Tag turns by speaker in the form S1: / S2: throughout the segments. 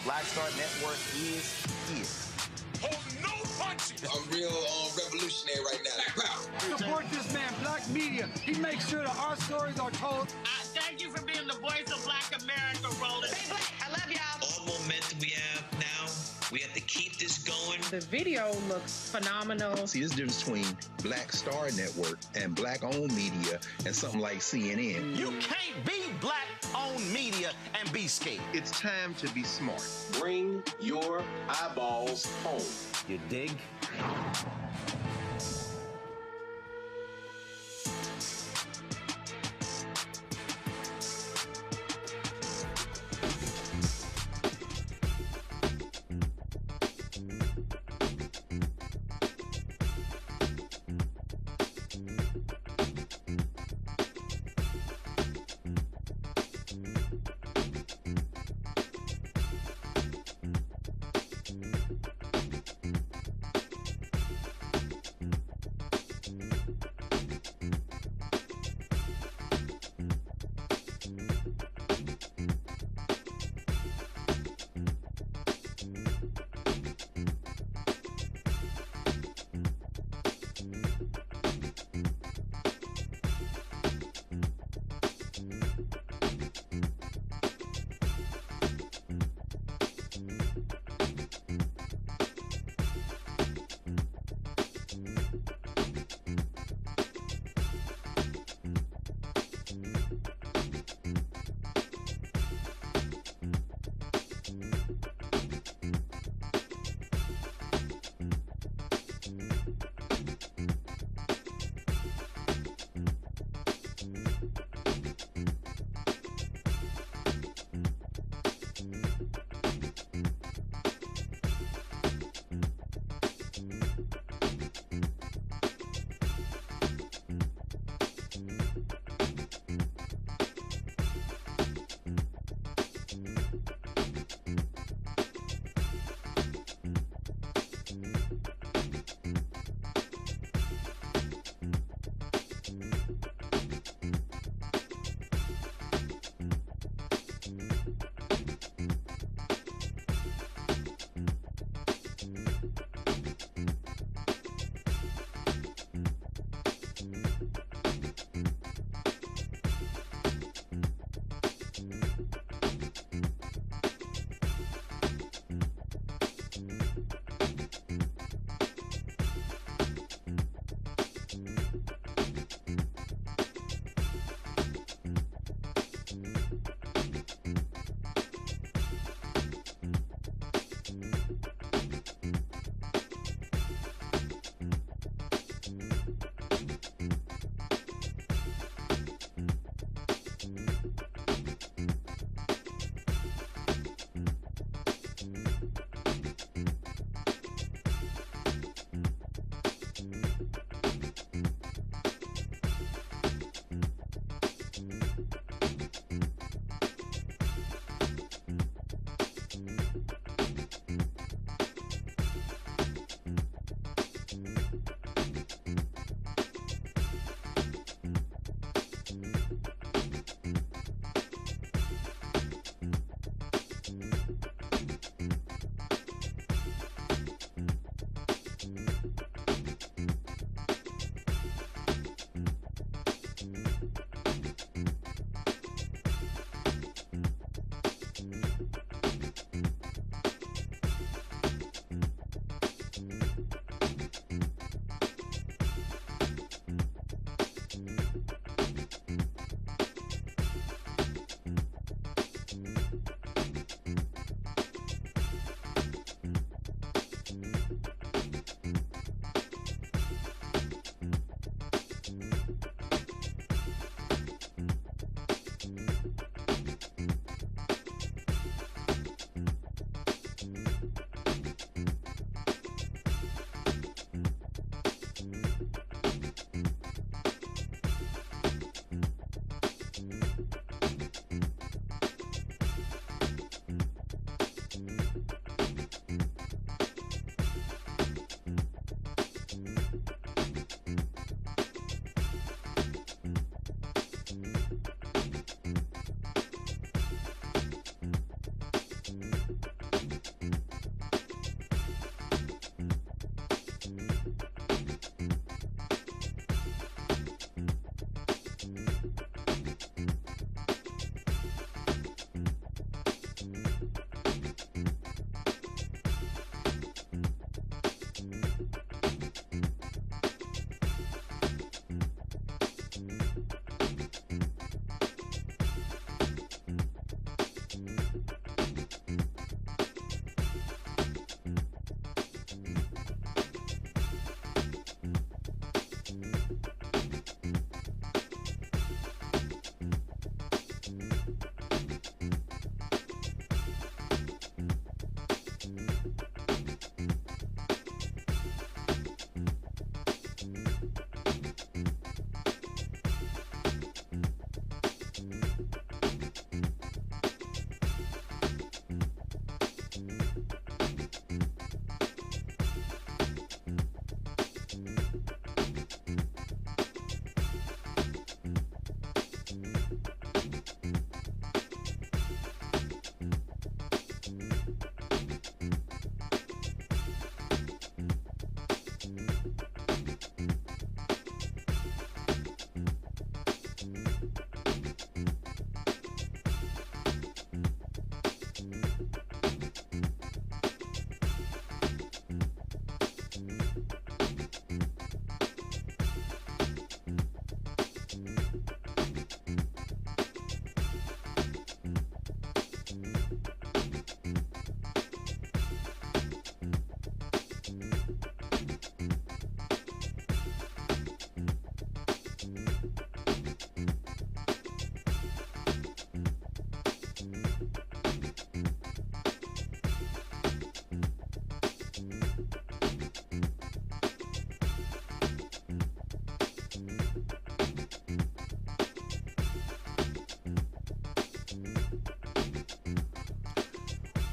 S1: Black Star Network is here.
S2: Hold no punches.
S3: I'm real revolutionary right now. Black power.
S4: Support this man, Black media. He makes sure that our stories are told.
S5: Thank you for being the voice of Black America, Roland.
S6: Stay black. I love y'all.
S7: All momentum we have now, we have to keep this going.
S8: The video looks phenomenal.
S9: See, there's a difference between Black Star Network and Black-owned media and something like CNN.
S1: You can't be Black-owned media and be scared.
S9: It's time to be smart.
S10: Bring your eyeballs home.
S1: You dig?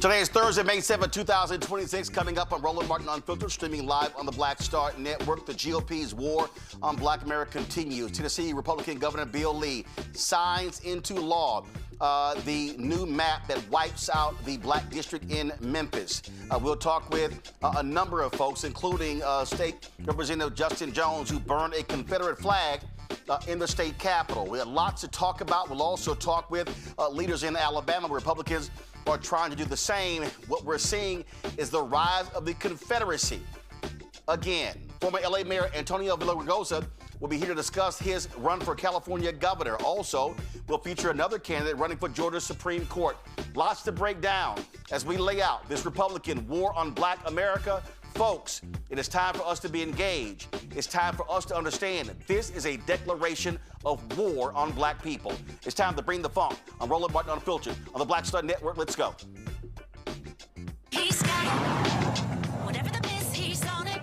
S1: Today is Thursday, May 7, 2026. Coming up on Roland Martin Unfiltered, streaming live on the Black Star Network. The GOP's war on Black America continues. Tennessee Republican Governor Bill Lee signs into law the new map that wipes out the Black district in Memphis. We'll talk with a number of folks, including State Representative Justin Jones, who burned a Confederate flag in the state capitol. We have lots to talk about. We'll also talk with leaders in Alabama. Republicans are trying to do the same. What we're seeing is the rise of the Confederacy. Again, former LA Mayor Antonio Villaraigosa will be here to discuss his run for California governor. Also, we'll feature another candidate running for Georgia's Supreme Court. Lots to break down as we lay out this Republican war on Black America. Folks, it is time for us to be engaged. It's time for us to understand that this is a declaration of war on Black people. It's time to bring the funk. I'm Roland Martin Unfiltered on the Black Star Network. Let's go.
S6: He's got it. Whatever the miss, he's on it.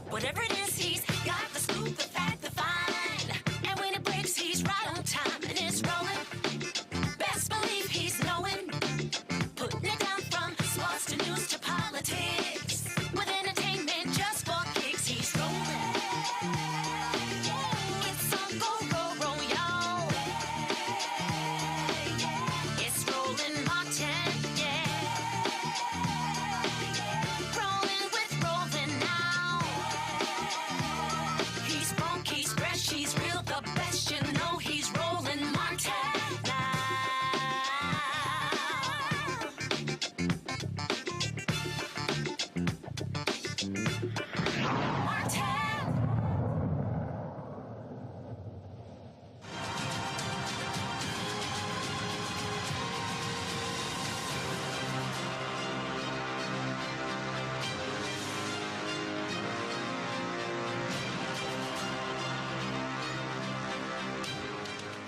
S6: Whatever it is, he's got the scoop, the fact, the find. And when it breaks, he's right on time and it's rolling. Best believe he's knowing. Putting it down from sports to news to politics. With entertainment just for kicks, he's rolling. It's on go, y'all. It's Roland Martin, yeah. Rolling with Roland now. He's funk, he's fresh, he's real, the best, you know he's Roland Martin now.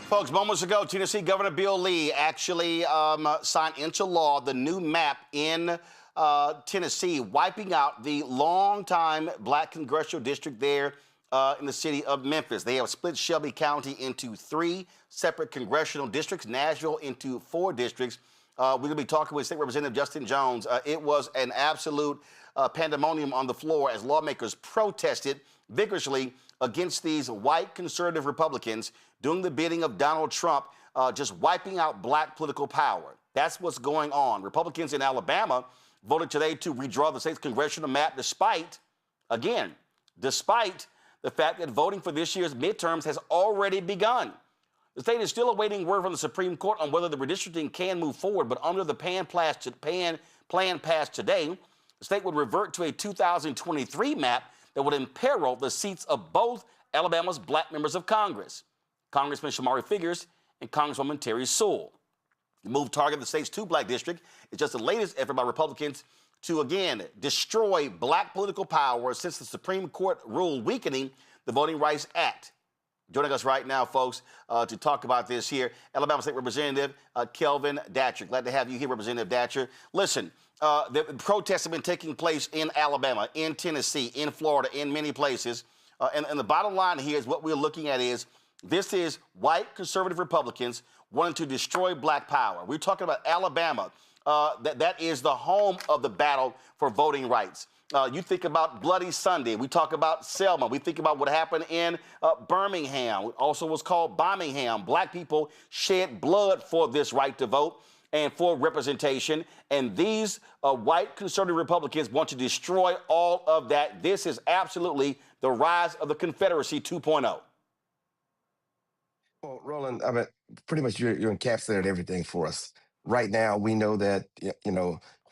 S1: Folks, moments ago, Tennessee Governor Bill Lee actually signed into law the new map in Tennessee, wiping out the longtime Black congressional district there in the city of Memphis. They have split Shelby County into 3 separate congressional districts, Nashville into 4 districts. We're going to be talking with State Representative Justin Jones. It was an absolute pandemonium on the floor as lawmakers protested vigorously against these white conservative Republicans doing the bidding of Donald Trump, just wiping out Black political power. That's what's going on. Republicans in Alabama voted today to redraw the state's congressional map despite the fact that voting for this year's midterms has already begun. The state is still awaiting word from the Supreme Court on whether the redistricting can move forward, but under the plan passed today, the state would revert to a 2023 map that would imperil the seats of both Alabama's Black members of Congress, Congressman Shamari Figurs and Congresswoman Terry Sewell. The move targeted the state's 2 Black district is just the latest effort by Republicans to, again, destroy Black political power since the Supreme Court ruled weakening the Voting Rights Act. Joining us right now, folks, to talk about this here, Alabama State Representative Kelvin Datcher. Glad to have you here, Representative Datcher. Listen, the protests have been taking place in Alabama, in Tennessee, in Florida, in many places. And the bottom line here is what we're looking at is this is white conservative Republicans wanting to destroy Black power. We're talking about Alabama. That is the home of the battle for voting rights. You think about Bloody Sunday. We talk about Selma. We think about what happened in Birmingham, also was called Birmingham. Black people shed blood for this right to vote and for representation. And these white conservative Republicans want to destroy all of that. This is absolutely the rise of the Confederacy 2.0.
S11: Well, Roland, I mean, pretty much you're encapsulated everything for us. Right now, we know that,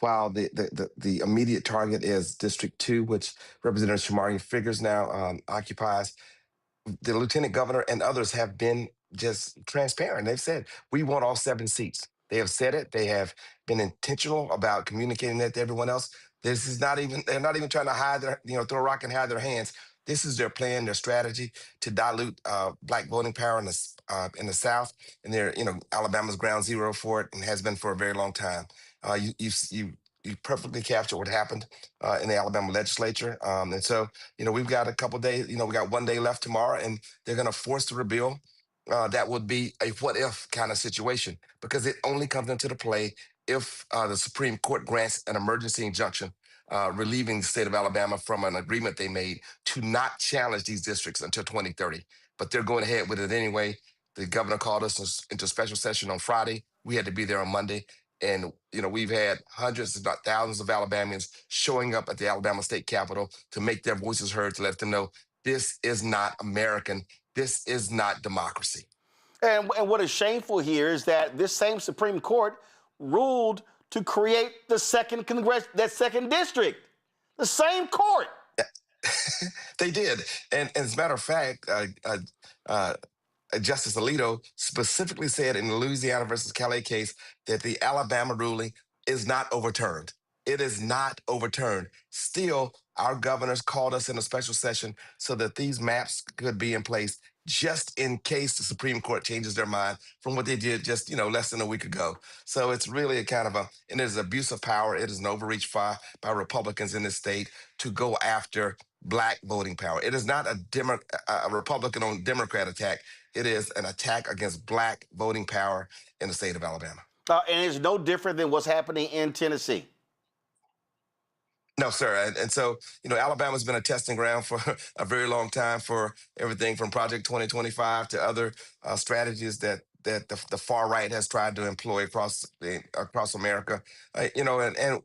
S11: while the immediate target is District 2, which Representative Shamari Figurs now occupies, the lieutenant governor and others have been just transparent. They've said, we want all 7 seats. They have said it. They have been intentional about communicating that to everyone else. This is not even, they're not even trying to hide their, throw a rock and hide their hands. This is their plan, their strategy to dilute Black voting power in the South. And they're, Alabama's ground zero for it and has been for a very long time. You perfectly captured what happened in the Alabama legislature. And so, we've got a couple days, we got 1 day left tomorrow, and they're going to force the repeal. That would be a what if kind of situation, because it only comes into the play if the Supreme Court grants an emergency injunction relieving the state of Alabama from an agreement they made to not challenge these districts until 2030. But they're going ahead with it anyway. The governor called us into special session on Friday. We had to be there on Monday. And, we've had hundreds, if not thousands of Alabamians showing up at the Alabama State Capitol to make their voices heard, to let them know this is not American. This is not democracy.
S1: And what is shameful here is that this same Supreme Court ruled to create the second that second district. The same court.
S11: They did. And as a matter of fact, Justice Alito specifically said in the Louisiana versus Calais case that the Alabama ruling is not overturned. It is not overturned. Still, our governors called us in a special session so that these maps could be in place just in case the Supreme Court changes their mind from what they did just, less than a week ago. So it's really a kind of and it is abuse of power. It is an overreach by Republicans in this state to go after Black voting power. It is not a Republican on Democrat attack. It is an attack against Black voting power in the state of Alabama.
S1: And it's no different than what's happening in Tennessee.
S11: No, sir. And so, Alabama's been a testing ground for a very long time for everything from Project 2025 to other strategies that the far right has tried to employ across America. And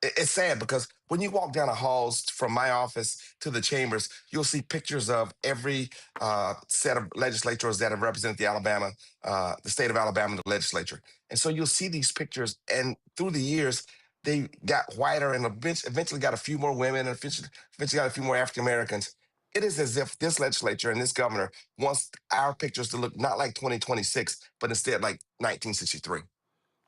S11: it's sad because when you walk down the halls from my office to the chambers, you'll see pictures of every set of legislators that have represented the state of Alabama, the legislature. And so you'll see these pictures, and through the years, they got whiter and eventually got a few more women and eventually got a few more African Americans. It is as if this legislature and this governor wants our pictures to look not like 2026, but instead like 1963.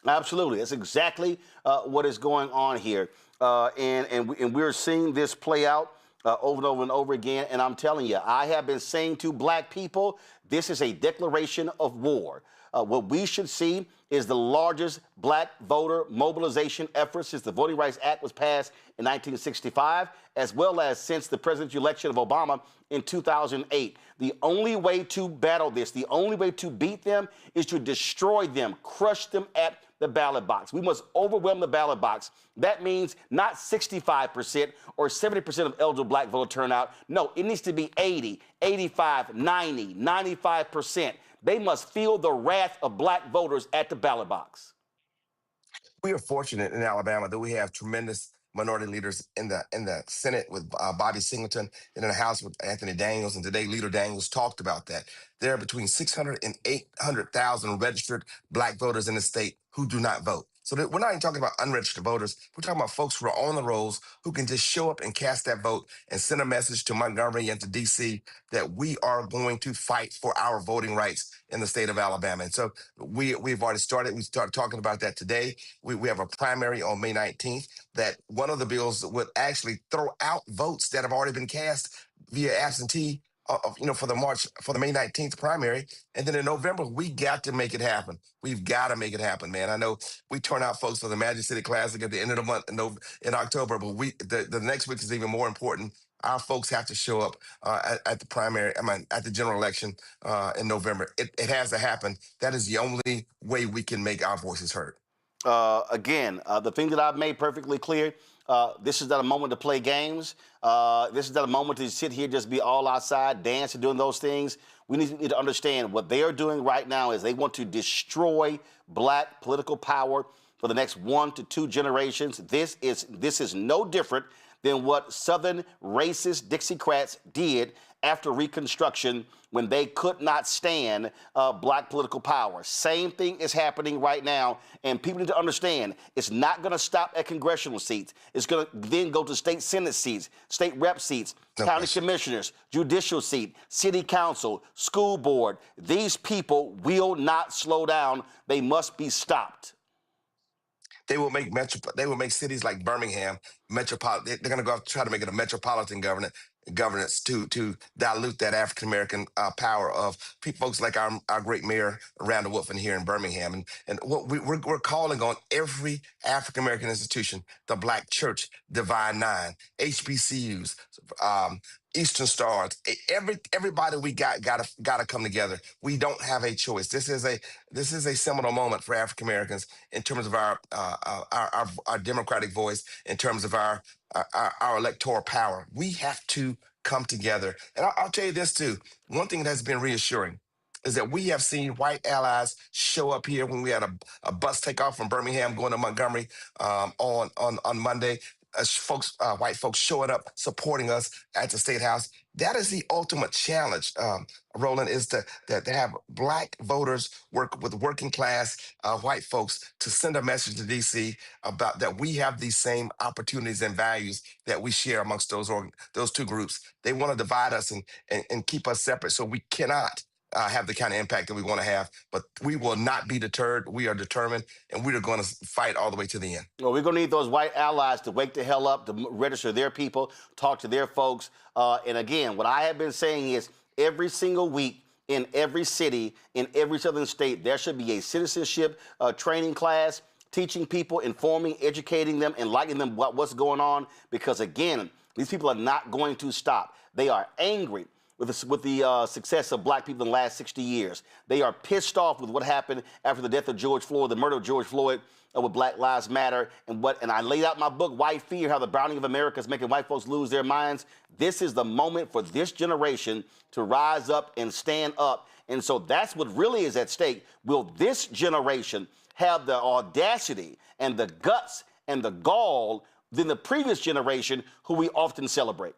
S1: Absolutely. That's exactly what is going on here. And we're seeing this play out over and over and over again. And I'm telling you, I have been saying to Black people, this is a declaration of war. What we should see is the largest Black voter mobilization effort since the Voting Rights Act was passed in 1965, as well as since the presidential election of Obama in 2008. The only way to battle this, the only way to beat them is to destroy them, crush them at the ballot box. We must overwhelm the ballot box. That means not 65% or 70% of eligible Black voter turnout. No, it needs to be 80, 85, 90, 95%. They must feel the wrath of Black voters at the ballot box.
S11: We are fortunate in Alabama that we have tremendous minority leaders in the Senate with Bobby Singleton, and in the House with Anthony Daniels. And today, Leader Daniels talked about that. There are between 600 and 800,000 registered Black voters in the state who do not vote. So we're not even talking about unregistered voters. We're talking about folks who are on the rolls who can just show up and cast that vote and send a message to Montgomery and to D.C. that we are going to fight for our voting rights in the state of Alabama. And so we've already started. We started talking about that today. We have a primary on May 19th that one of the bills would actually throw out votes that have already been cast via absentee for the May 19th primary. And then in November, we got to make it happen. We've got to make it happen, man. I know we turn out folks for the Magic City Classic at the end of the month in October, but the next week is even more important. Our folks have to show up at the primary, at the general election in November. It has to happen. That is the only way we can make our voices heard.
S1: Again, the thing that I've made perfectly clear, this is not a moment to play games. This is not a moment to sit here, just be all outside, dance and doing those things. We need to understand what they are doing right now is they want to destroy Black political power for the next 1 to 2 generations. This is no different than what Southern racist Dixiecrats did after Reconstruction when they could not stand Black political power. Same thing is happening right now, and people need to understand it's not going to stop at congressional seats. It's going to then go to state Senate seats, state rep seats, county commissioners, judicial seat, city council, school board. These people will not slow down. They must be stopped.
S11: They will make cities like Birmingham metropolitan. They're going to go try to make it a metropolitan governance to dilute that African American power of folks like our great mayor Randall Wolfen here in Birmingham, and what we're calling on every African American institution, the Black Church, Divine Nine, HBCUs, Eastern Stars, everybody we gotta come together. We don't have a choice. This is a seminal moment for African Americans in terms of our democratic voice, in terms of our electoral power. We have to come together. And I'll tell you this too. One thing that's been reassuring is that we have seen white allies show up here when we had a bus take off from Birmingham going to Montgomery on Monday. White folks showing up, supporting us at the State House. That is the ultimate challenge, Roland, is to have Black voters work with working class white folks to send a message to D.C. about that we have these same opportunities and values that we share amongst those two groups. They want to divide us and keep us separate, so we cannot have the kind of impact that we want to have, but we will not be deterred. We are determined, and we are going to fight all the way to the end.
S1: Well, we're going to need those white allies to wake the hell up, to register their people, talk to their folks. And again, what I have been saying is every single week in every city, in every southern state, there should be a citizenship training class, teaching people, informing, educating them, enlightening them what's going on. Because again, these people are not going to stop. They are angry with the success of Black people in the last 60 years. They are pissed off with what happened after the death of George Floyd, the murder of George Floyd, with Black Lives Matter, and I laid out my book, White Fear, how the browning of America is making white folks lose their minds. This is the moment for this generation to rise up and stand up. And so that's what really is at stake. Will this generation have the audacity and the guts and the gall than the previous generation who we often celebrate?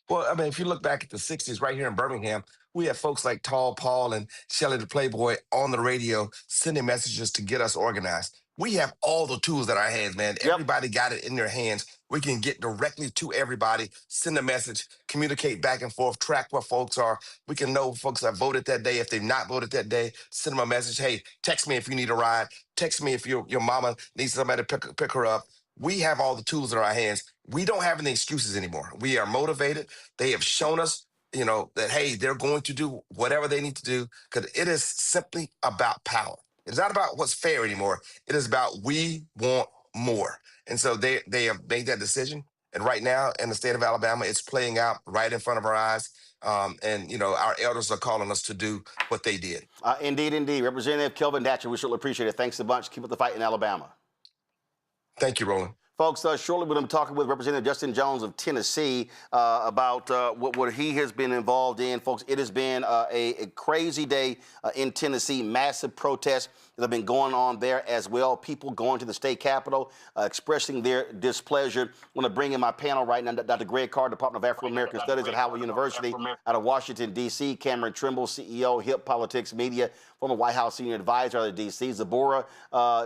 S11: Well, I mean, if you look back at the 60s right here in Birmingham, we had folks like Tall Paul and Shelley the Playboy on the radio sending messages to get us organized. We have all the tools at our hands, man.
S1: Yep.
S11: Everybody got it in their hands. We can get directly to everybody, send a message, communicate back and forth, track where folks are. We can know folks that voted that day. If they've not voted that day, send them a message. Hey, text me if you need a ride. Text me if your mama needs somebody to pick her up. We have all the tools in our hands. We don't have any excuses anymore. We are motivated. They have shown us, that, hey, they're going to do whatever they need to do, because it is simply about power. It's not about what's fair anymore. It is about we want more. And so they have made that decision. And right now in the state of Alabama, it's playing out right in front of our eyes. And our elders are calling us to do what they did.
S1: Indeed, indeed. Representative Kelvin Datcher, we certainly appreciate it. Thanks a bunch. Keep up the fight in Alabama.
S11: Thank you, Roland.
S1: Folks, shortly we're going to be talking with Representative Justin Jones of Tennessee about what he has been involved in. Folks, it has been a crazy day in Tennessee, massive protests that have been going on there as well. People going to the state capitol, expressing their displeasure. I want to bring in my panel right now, Dr. Greg Carr, Department of Afro-American Studies at Howard University out of Washington, D.C., Cameron Trimble, CEO, Hip Politics Media, former White House senior advisor out of D.C., Zabora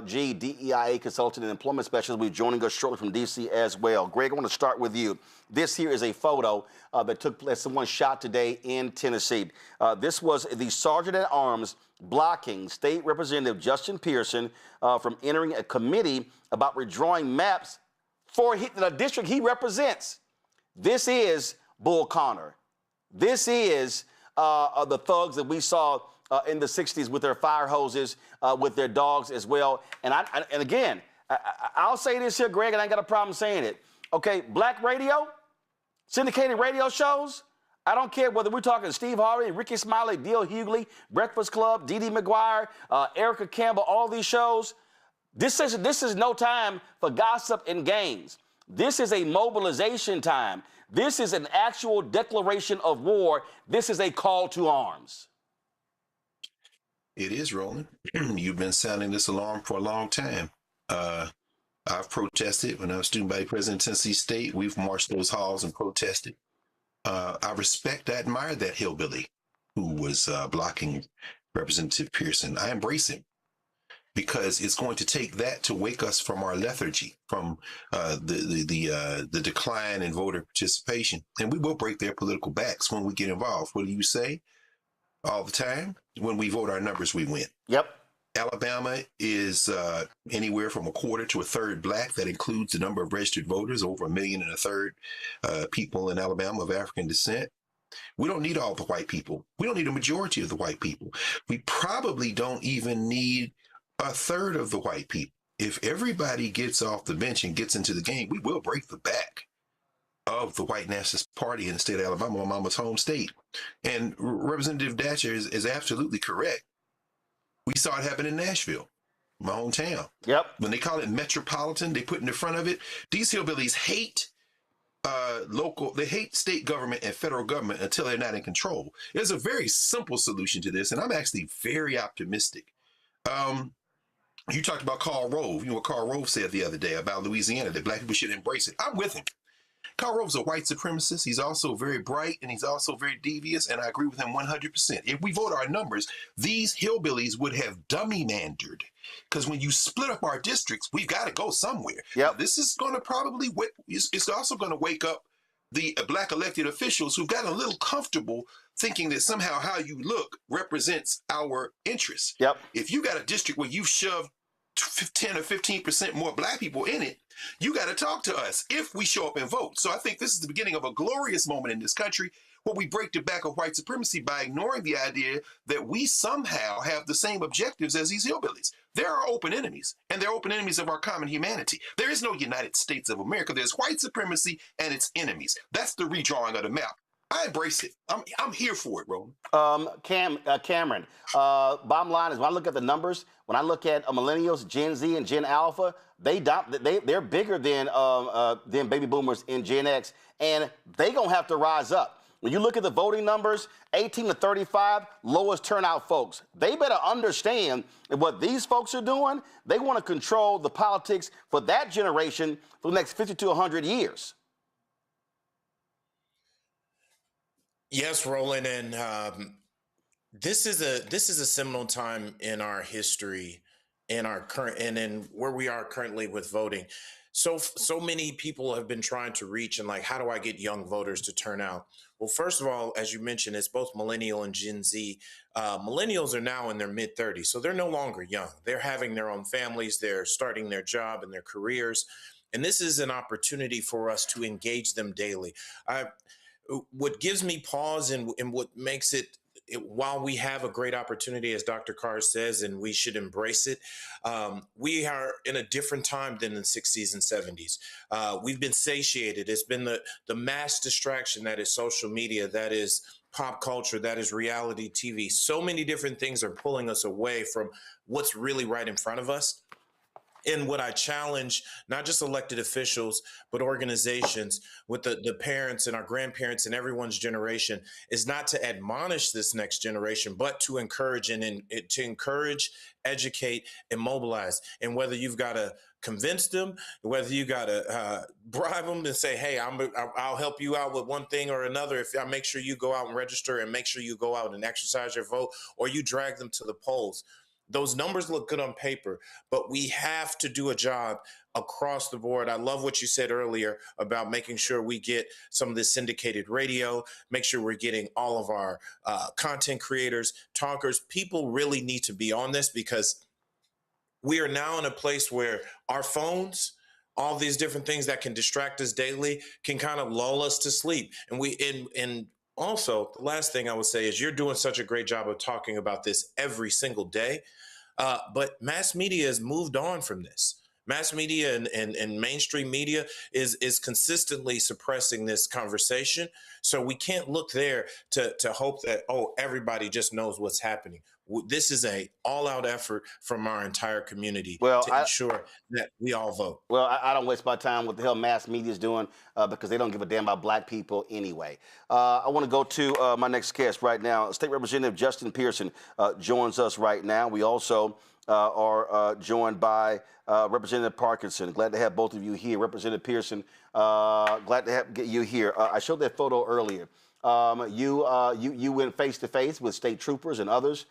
S1: G., DEIA consultant and employment specialist, will be joining us shortly from D.C. as well. Greg, I want to start with you. This here is a photo that took place, someone shot today in Tennessee. This was the Sergeant at Arms blocking State Representative Justin Pearson from entering a committee about redrawing maps for the district he represents. This is Bull Connor. This is the thugs that we saw in the 60s with their fire hoses, with their dogs as well. And again, I'll say this here, Greg, and I ain't got a problem saying it. Okay, Black radio, syndicated radio shows, I don't care whether we're talking Steve Harvey, Ricky Smiley, D.L. Hughley, Breakfast Club, Dee McGuire, Erica Campbell, all these shows. This is no time for gossip and games. This is a mobilization time. This is an actual declaration of war. This is a call to arms.
S12: It is, Roland. You've been sounding this alarm for a long time. I've protested when I was student body president of Tennessee State. We've marched those halls and protested. I respect, I admire that hillbilly who was blocking Representative Pearson. I embrace him because it's going to take that to wake us from our lethargy, from the decline in voter participation. And we will break their political backs when we get involved. What do you say all the time? When we vote our numbers, we win.
S1: Yep.
S12: Alabama is anywhere from a quarter to a third Black. That includes the number of registered voters, over 1.3 million people in Alabama of African descent. We don't need all the white people. We don't need a majority of the white people. We probably don't even need a third of the white people. If everybody gets off the bench and gets into the game, we will break the back of the white nationalist party in the state of Alabama, my mama's home state. And Representative Datcher is absolutely correct. We saw it happen in Nashville, my hometown.
S1: Yep.
S12: When they call it metropolitan, they put in the front of it, these hillbillies hate they hate state government and federal government until they're not in control. There's a very simple solution to this, and I'm actually very optimistic. You talked about Karl Rove. You know what Karl Rove said the other day about Louisiana, that black people should embrace it. I'm with him. Karl Rove's a white supremacist. He's also very bright, and he's also very devious, and I agree with him 100%. If we vote our numbers, these hillbillies would have dummy-mandered, because when you split up our districts, we've got to go somewhere.
S1: Yep.
S12: This is going to probably, it's also going to wake up the black elected officials who've gotten a little comfortable thinking that somehow how you look represents our interests.
S1: Yep.
S12: If you got a district where you've shoved 10 or 15% more black people in it, you got to talk to us if we show up and vote. So I think this is the beginning of a glorious moment in this country where we break the back of white supremacy by ignoring the idea that we somehow have the same objectives as these hillbillies. There are open enemies, and they're open enemies of our common humanity. There is no United States of America. There's white supremacy and its enemies. That's the redrawing of the map. I embrace it. I'm here for it, Roland.
S1: Cameron, bottom line is when I look at the numbers, when I look at millennials, Gen Z, and Gen Alpha, they're bigger than baby boomers in Gen X, and they gonna have to rise up. When you look at the voting numbers, 18 to 35, lowest turnout folks. They better understand that what these folks are doing, they want to control the politics for that generation for the next 50 to 100 years.
S13: Yes, Roland, and this is a seminal time in our history, in our current and in where we are currently with voting. So many people have been trying to reach and like, how do I get young voters to turn out? Well, first of all, as you mentioned, it's both millennial and Gen Z. Millennials are now in their mid-30s, so they're no longer young. They're having their own families. They're starting their job and their careers. And this is an opportunity for us to engage them daily. What gives me pause and what makes it, while we have a great opportunity, as Dr. Carr says, and we should embrace it, we are in a different time than in the 60s and 70s. We've been satiated. It's been the mass distraction that is social media, that is pop culture, that is reality TV. So many different things are pulling us away from what's really right in front of us. And what I challenge, not just elected officials, but organizations with the parents and our grandparents and everyone's generation, is not to admonish this next generation, but to encourage educate, and mobilize. And whether you've got to convince them, whether you got to bribe them and say, hey, I'll help you out with one thing or another if I make sure you go out and register and make sure you go out and exercise your vote, or you drag them to the polls. Those numbers look good on paper, but we have to do a job across the board. I love what you said earlier about making sure we get some of this syndicated radio, make sure we're getting all of our content creators, talkers. People really need to be on this, because we are now in a place where our phones, all these different things that can distract us daily, can kind of lull us to sleep. And also, the last thing I would say is you're doing such a great job of talking about this every single day, but mass media has moved on from this. Mass media and mainstream media is consistently suppressing this conversation. So we can't look there to hope that, oh, everybody just knows what's happening. This is a all-out effort from our entire community to ensure that we all vote.
S1: Well, I don't waste my time with the hell mass media is doing because they don't give a damn about black people anyway. I want to go to my next guest right now. State Representative Justin Pearson joins us right now. We also are joined by Representative Parkinson. Glad to have both of you here. Representative Pearson, glad to get you here. I showed that photo earlier. You went face-to-face with state troopers and others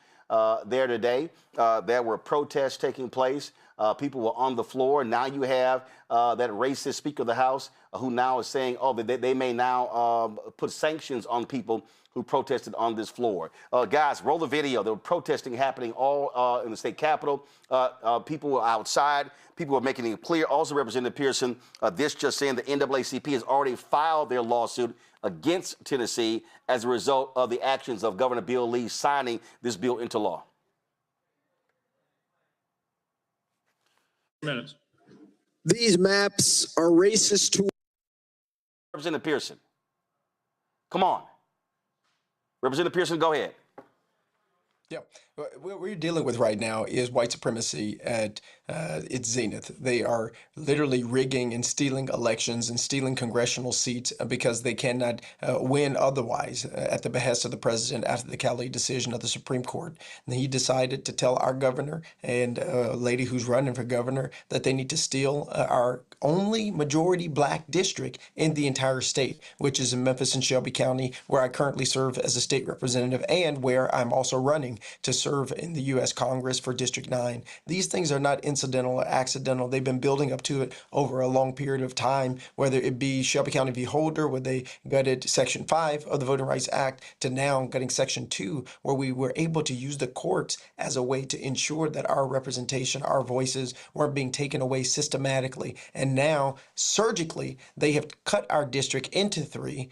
S1: there today. There were protests taking place. People were on the floor. Now you have that racist Speaker of the House who now is saying, oh, they may now put sanctions on people who protested on this floor. Guys, roll the video. There were protesting happening all in the state capitol. People were outside. People were making it clear. Also, Representative Pearson, this just saying the NAACP has already filed their lawsuit against Tennessee as a result of the actions of Governor Bill Lee signing this bill into law.
S14: These maps are racist to
S1: Representative Pearson. Come on. Representative Pearson, go ahead.
S14: Yeah, what we're dealing with right now is white supremacy at its zenith. They are literally rigging and stealing elections and stealing congressional seats because they cannot win otherwise at the behest of the president after the Calif decision of the Supreme Court. And he decided to tell our governor and a lady who's running for governor that they need to steal our only majority black district in the entire state, which is in Memphis and Shelby County, where I currently serve as a state representative and where I'm also running to serve in the U.S. Congress for District 9. These things are not incidental or accidental. They've been building up to it over a long period of time, whether it be Shelby County v. Holder, where they gutted Section 5 of the Voting Rights Act, to now gutting Section 2, where we were able to use the courts as a way to ensure that our representation, our voices weren't being taken away systematically. And now, surgically, they have cut our district into 3,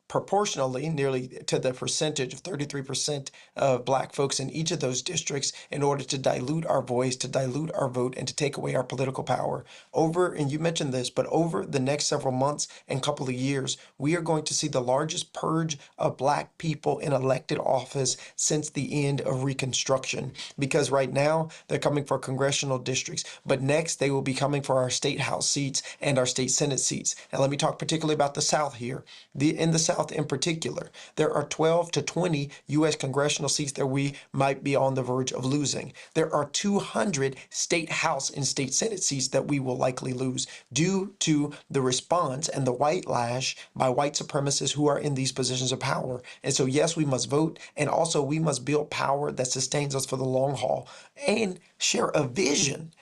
S14: proportionally, nearly to the percentage of 33% of black folks in each of those districts, in order to dilute our voice, to dilute our vote, and to take away our political power. And you mentioned this, but over the next several months and couple of years, we are going to see the largest purge of black people in elected office since the end of Reconstruction. Because right now, they're coming for congressional districts, but next they will be coming for our state house seats and our state senate seats. And let me talk particularly about the South here. In the South in particular, there are 12 to 20 U.S. congressional seats that we might be on the verge of losing. There are 200 state house and state senate seats that we will likely lose due to the response and the white lash by white supremacists who are in these positions of power. And so, yes, we must vote, and also we must build power that sustains us for the long haul and share a vision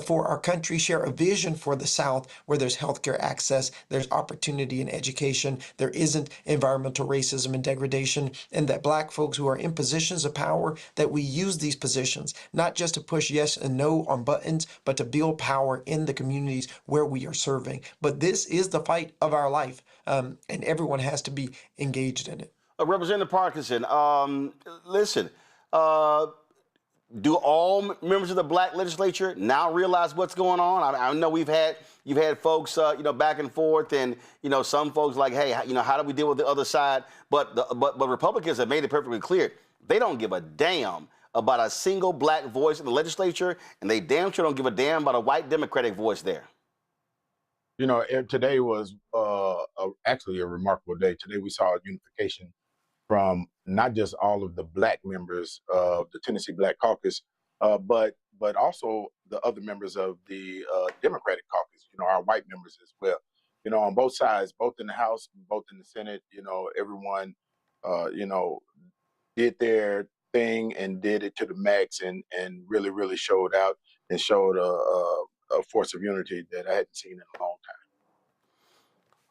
S14: for our country, share a vision for the South where there's healthcare access, there's opportunity in education, there isn't environmental racism and degradation, and that black folks who are in positions of power, that we use these positions, not just to push yes and no on buttons, but to build power in the communities where we are serving. But this is the fight of our life, and everyone has to be engaged in it.
S1: Representative Parkinson, listen, do all members of the black legislature now realize what's going on? I know you've had folks, back and forth, and some folks like, hey, how do we deal with the other side? But Republicans have made it perfectly clear they don't give a damn about a single black voice in the legislature, and they damn sure don't give a damn about a white Democratic voice there.
S15: Today was actually a remarkable day. Today we saw unification from not just all of the black members of the Tennessee Black Caucus, but also the other members of the Democratic Caucus, our white members as well. On both sides, both in the House, both in the Senate, everyone, did their thing and did it to the max and really, really showed out and showed a force of unity that I hadn't seen in a long time.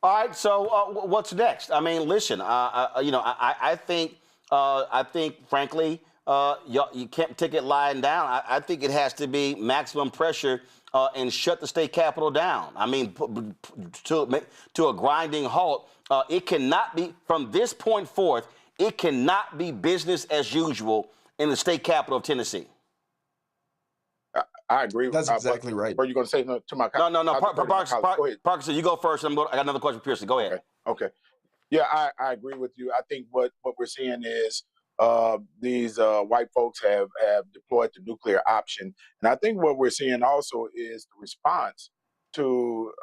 S1: All right, so what's next? I mean, listen, I think, frankly, you can't take it lying down. I think it has to be maximum pressure and shut the state capitol down. I mean, to a grinding halt. It cannot be, from this point forth, it cannot be business as usual in the state capital of Tennessee.
S15: I agree.
S14: That's exactly right.
S15: Are you going to say no to my
S1: No. Parkinson, you go first. I got another question for Pearson. Go ahead.
S15: Okay. Yeah, I agree with you. I think what we're seeing is these white folks have deployed the nuclear option. And I think what we're seeing also is the response to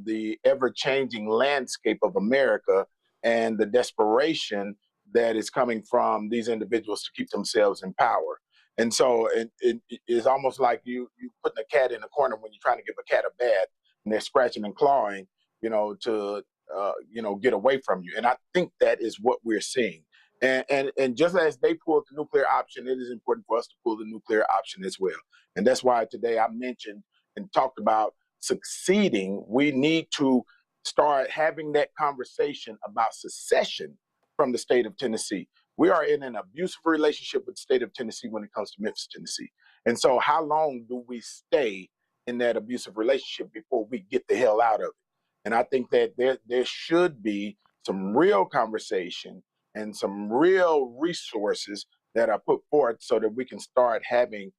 S15: the ever-changing landscape of America and the desperation that is coming from these individuals to keep themselves in power. And so it is almost like you putting a cat in a corner when you're trying to give a cat a bath and they're scratching and clawing, to get away from you. And I think that is what we're seeing. And just as they pulled the nuclear option, it is important for us to pull the nuclear option as well. And that's why today I mentioned and talked about succeeding. We need to start having that conversation about secession from the state of Tennessee. We are in an abusive relationship with the state of Tennessee when it comes to Memphis, Tennessee. And so how long do we stay in that abusive relationship before we get the hell out of it? And I think that there should be some real conversation and some real resources that are put forth so that we can start having,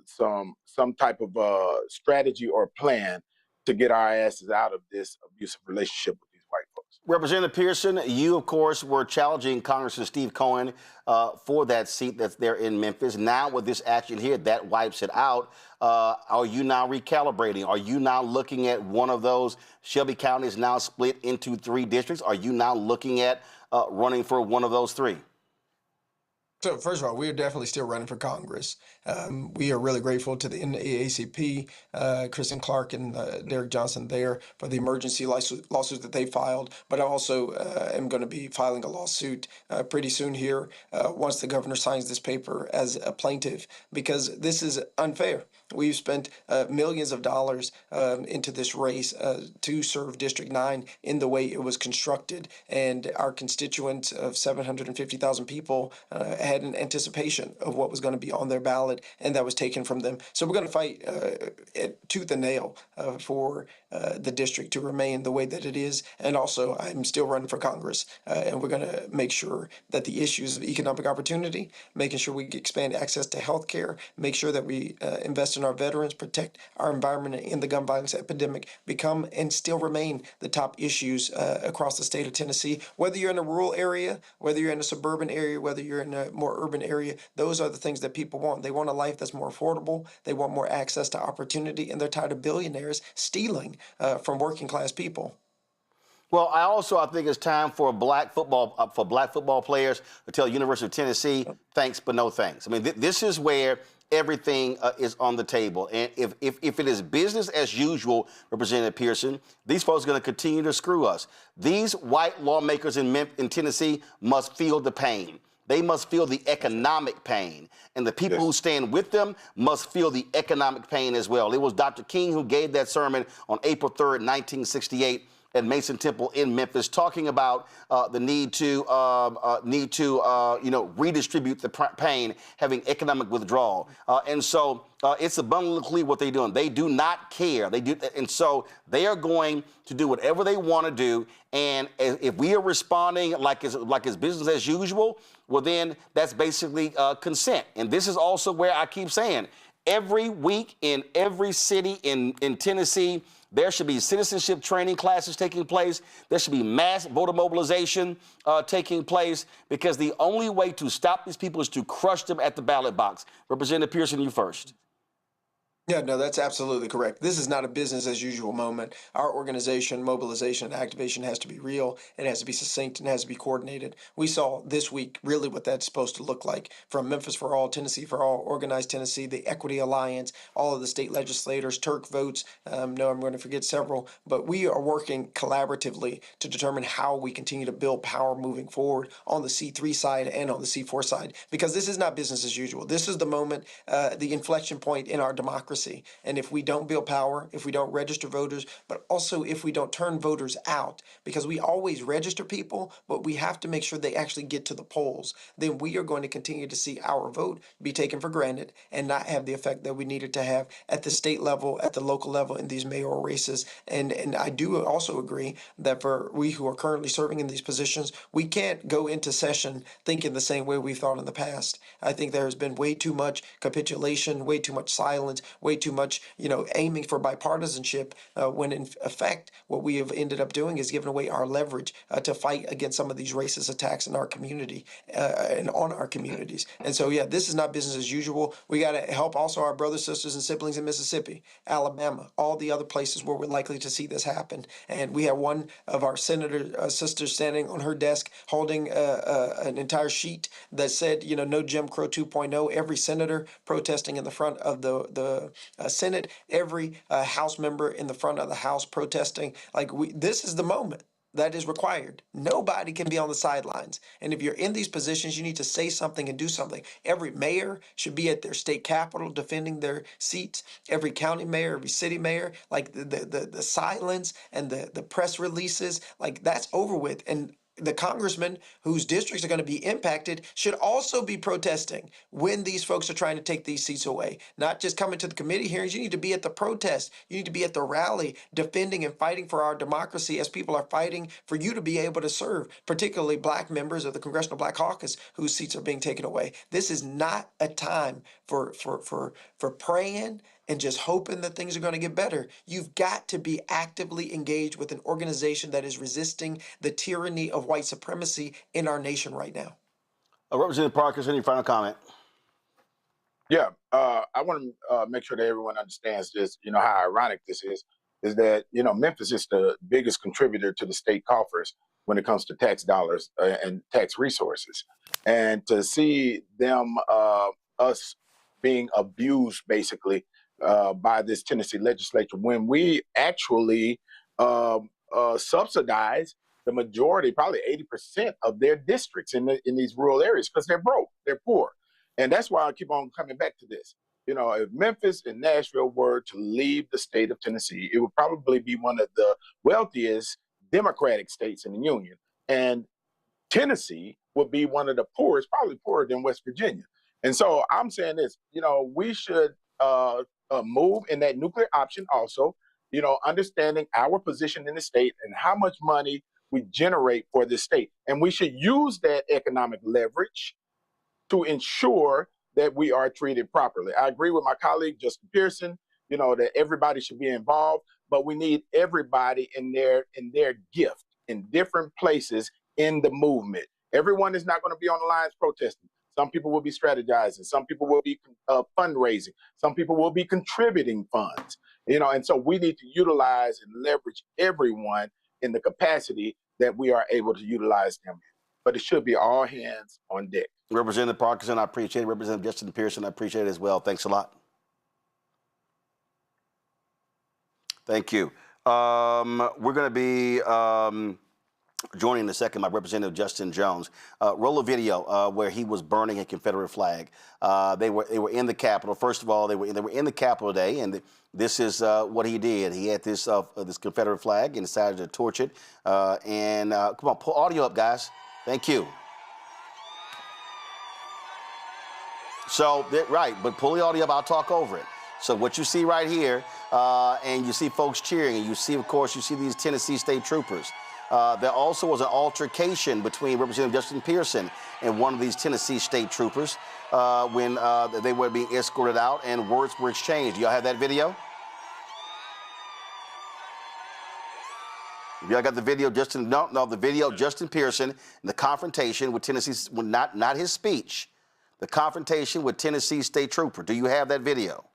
S15: some type of strategy or plan to get our asses out of this abusive relationship with these white folks.
S1: Representative Pearson, you, of course, were challenging Congressman Steve Cohen for that seat that's there in Memphis. Now, with this action here, that wipes it out. Are you now recalibrating? Are you now looking at one of those? Shelby County is now split into 3 districts. Are you now looking at running for one of those 3?
S14: So first of all, we are definitely still running for Congress. We are really grateful to the NAACP, Kristen Clark and Derek Johnson there for the emergency lawsuit that they filed. But I also am going to be filing a lawsuit pretty soon here once the governor signs this paper as a plaintiff, because this is unfair. We've spent millions of dollars into this race to serve District 9 in the way it was constructed. And our constituents of 750,000 people had an anticipation of what was going to be on their ballot, and that was taken from them. So we're going to fight tooth and nail for the district to remain the way that it is. And also, I'm still running for Congress, and we're going to make sure that the issues of economic opportunity, making sure we expand access to health care, make sure that we invest in our veterans, protect our environment and the gun violence epidemic, become and still remain the top issues across the state of Tennessee. Whether you're in a rural area, whether you're in a suburban area, whether you're in a more urban area, those are the things that people want. They want a life that's more affordable. They want more access to opportunity, and they're tired of billionaires stealing from working class people.
S1: Well, I think it's time for black football players to tell University of Tennessee, thanks but no thanks. I mean, this is where everything is on the table. And if it is business as usual, Representative Pearson, these folks are going to continue to screw us. These white lawmakers in Tennessee must feel the pain. They must feel the economic pain. And the people who stand with them must feel the economic pain as well. It was Dr. King who gave that sermon on April 3rd, 1968 at Mason Temple in Memphis, talking about the need to redistribute the pain, having economic withdrawal. And so it's abundantly clear what they're doing. They do not care. And so they are going to do whatever they want to do. And if we are responding like it's business as usual, well, then that's basically consent. And this is also where I keep saying, every week in every city in Tennessee, there should be citizenship training classes taking place. There should be mass voter mobilization taking place, because the only way to stop these people is to crush them at the ballot box. Representative Pearson, you first.
S14: Yeah, no, that's absolutely correct. This is not a business as usual moment. Our organization, mobilization, and activation has to be real. It has to be succinct and has to be coordinated. We saw this week really what that's supposed to look like, from Memphis for All, Tennessee for All, Organized Tennessee, the Equity Alliance, all of the state legislators, Turk votes. No, I'm going to forget several, but we are working collaboratively to determine how we continue to build power moving forward on the C3 side and on the C4 side, because this is not business as usual. This is the moment, the inflection point in our democracy. And if we don't build power, if we don't register voters, but also if we don't turn voters out, because we always register people, but we have to make sure they actually get to the polls, then we are going to continue to see our vote be taken for granted and not have the effect that we needed to have at the state level, at the local level in these mayoral races. And I do also agree that for we who are currently serving in these positions, we can't go into session thinking the same way we thought in the past. I think there has been way too much capitulation, way too much silence, way too much, aiming for bipartisanship, when in effect, what we have ended up doing is giving away our leverage to fight against some of these racist attacks in our community and on our communities. And so, yeah, this is not business as usual. We got to help also our brothers, sisters, and siblings in Mississippi, Alabama, all the other places where we're likely to see this happen. And we have one of our senator sisters standing on her desk holding an entire sheet that said, no Jim Crow 2.0, every senator protesting in the front of the Senate, every House member in the front of the House protesting. This is the moment that is required. Nobody can be on the sidelines. And if you're in these positions, you need to say something and do something. Every mayor should be at their state capitol defending their seats. Every county mayor, every city mayor, the silence and the press releases, that's over with. And the congressmen whose districts are going to be impacted should also be protesting when these folks are trying to take these seats away. Not just coming to the committee hearings. You need to be at the protest. You need to be at the rally, defending and fighting for our democracy as people are fighting for you to be able to serve, particularly black members of the Congressional Black Caucus whose seats are being taken away. This is not a time for praying and just hoping that things are going to get better. You've got to be actively engaged with an organization that is resisting the tyranny of white supremacy in our nation right now.
S1: Representative Parker, any final comment?
S15: Yeah, I want to make sure that everyone understands this, how ironic this is that, Memphis is the biggest contributor to the state coffers when it comes to tax dollars and tax resources. And to see them, us being abused basically by this Tennessee legislature when we actually subsidize the majority, probably 80% of their districts in these rural areas because they're broke, they're poor. And that's why I keep on coming back to this. If Memphis and Nashville were to leave the state of Tennessee, it would probably be one of the wealthiest Democratic states in the Union. And Tennessee would be one of the poorest, probably poorer than West Virginia. And so I'm saying this, we should move in that nuclear option also, understanding our position in the state and how much money we generate for the state. And we should use that economic leverage to ensure that we are treated properly. I agree with my colleague, Justin Pearson, that everybody should be involved, but we need everybody in their gift in different places in the movement. Everyone is not going to be on the lines protesting. Some people will be strategizing. Some people will be fundraising. Some people will be contributing funds, and so we need to utilize and leverage everyone in the capacity that we are able to utilize them in. But it should be all hands on deck.
S1: Representative Parkinson, I appreciate it. Representative Justin Pearson, I appreciate it as well. Thanks a lot. Thank you. We're going to be joining in a second by Representative Justin Jones. Roll a video where he was burning a Confederate flag. They were in the Capitol. First of all, they were in the Capitol today, and this is what he did. He had this Confederate flag and decided to torch it. Come on, pull audio up, guys. Thank you. So, right, but pull the audio up, I'll talk over it. So what you see right here, and you see folks cheering, and you see, of course, these Tennessee state troopers. There also was an altercation between Representative Justin Pearson and one of these Tennessee state troopers when they were being escorted out and words were exchanged. Do y'all have that video? Y'all got the video, Justin? No, the video, Justin Pearson, and the confrontation with Tennessee, not his speech, the confrontation with Tennessee state trooper. Do you have that video?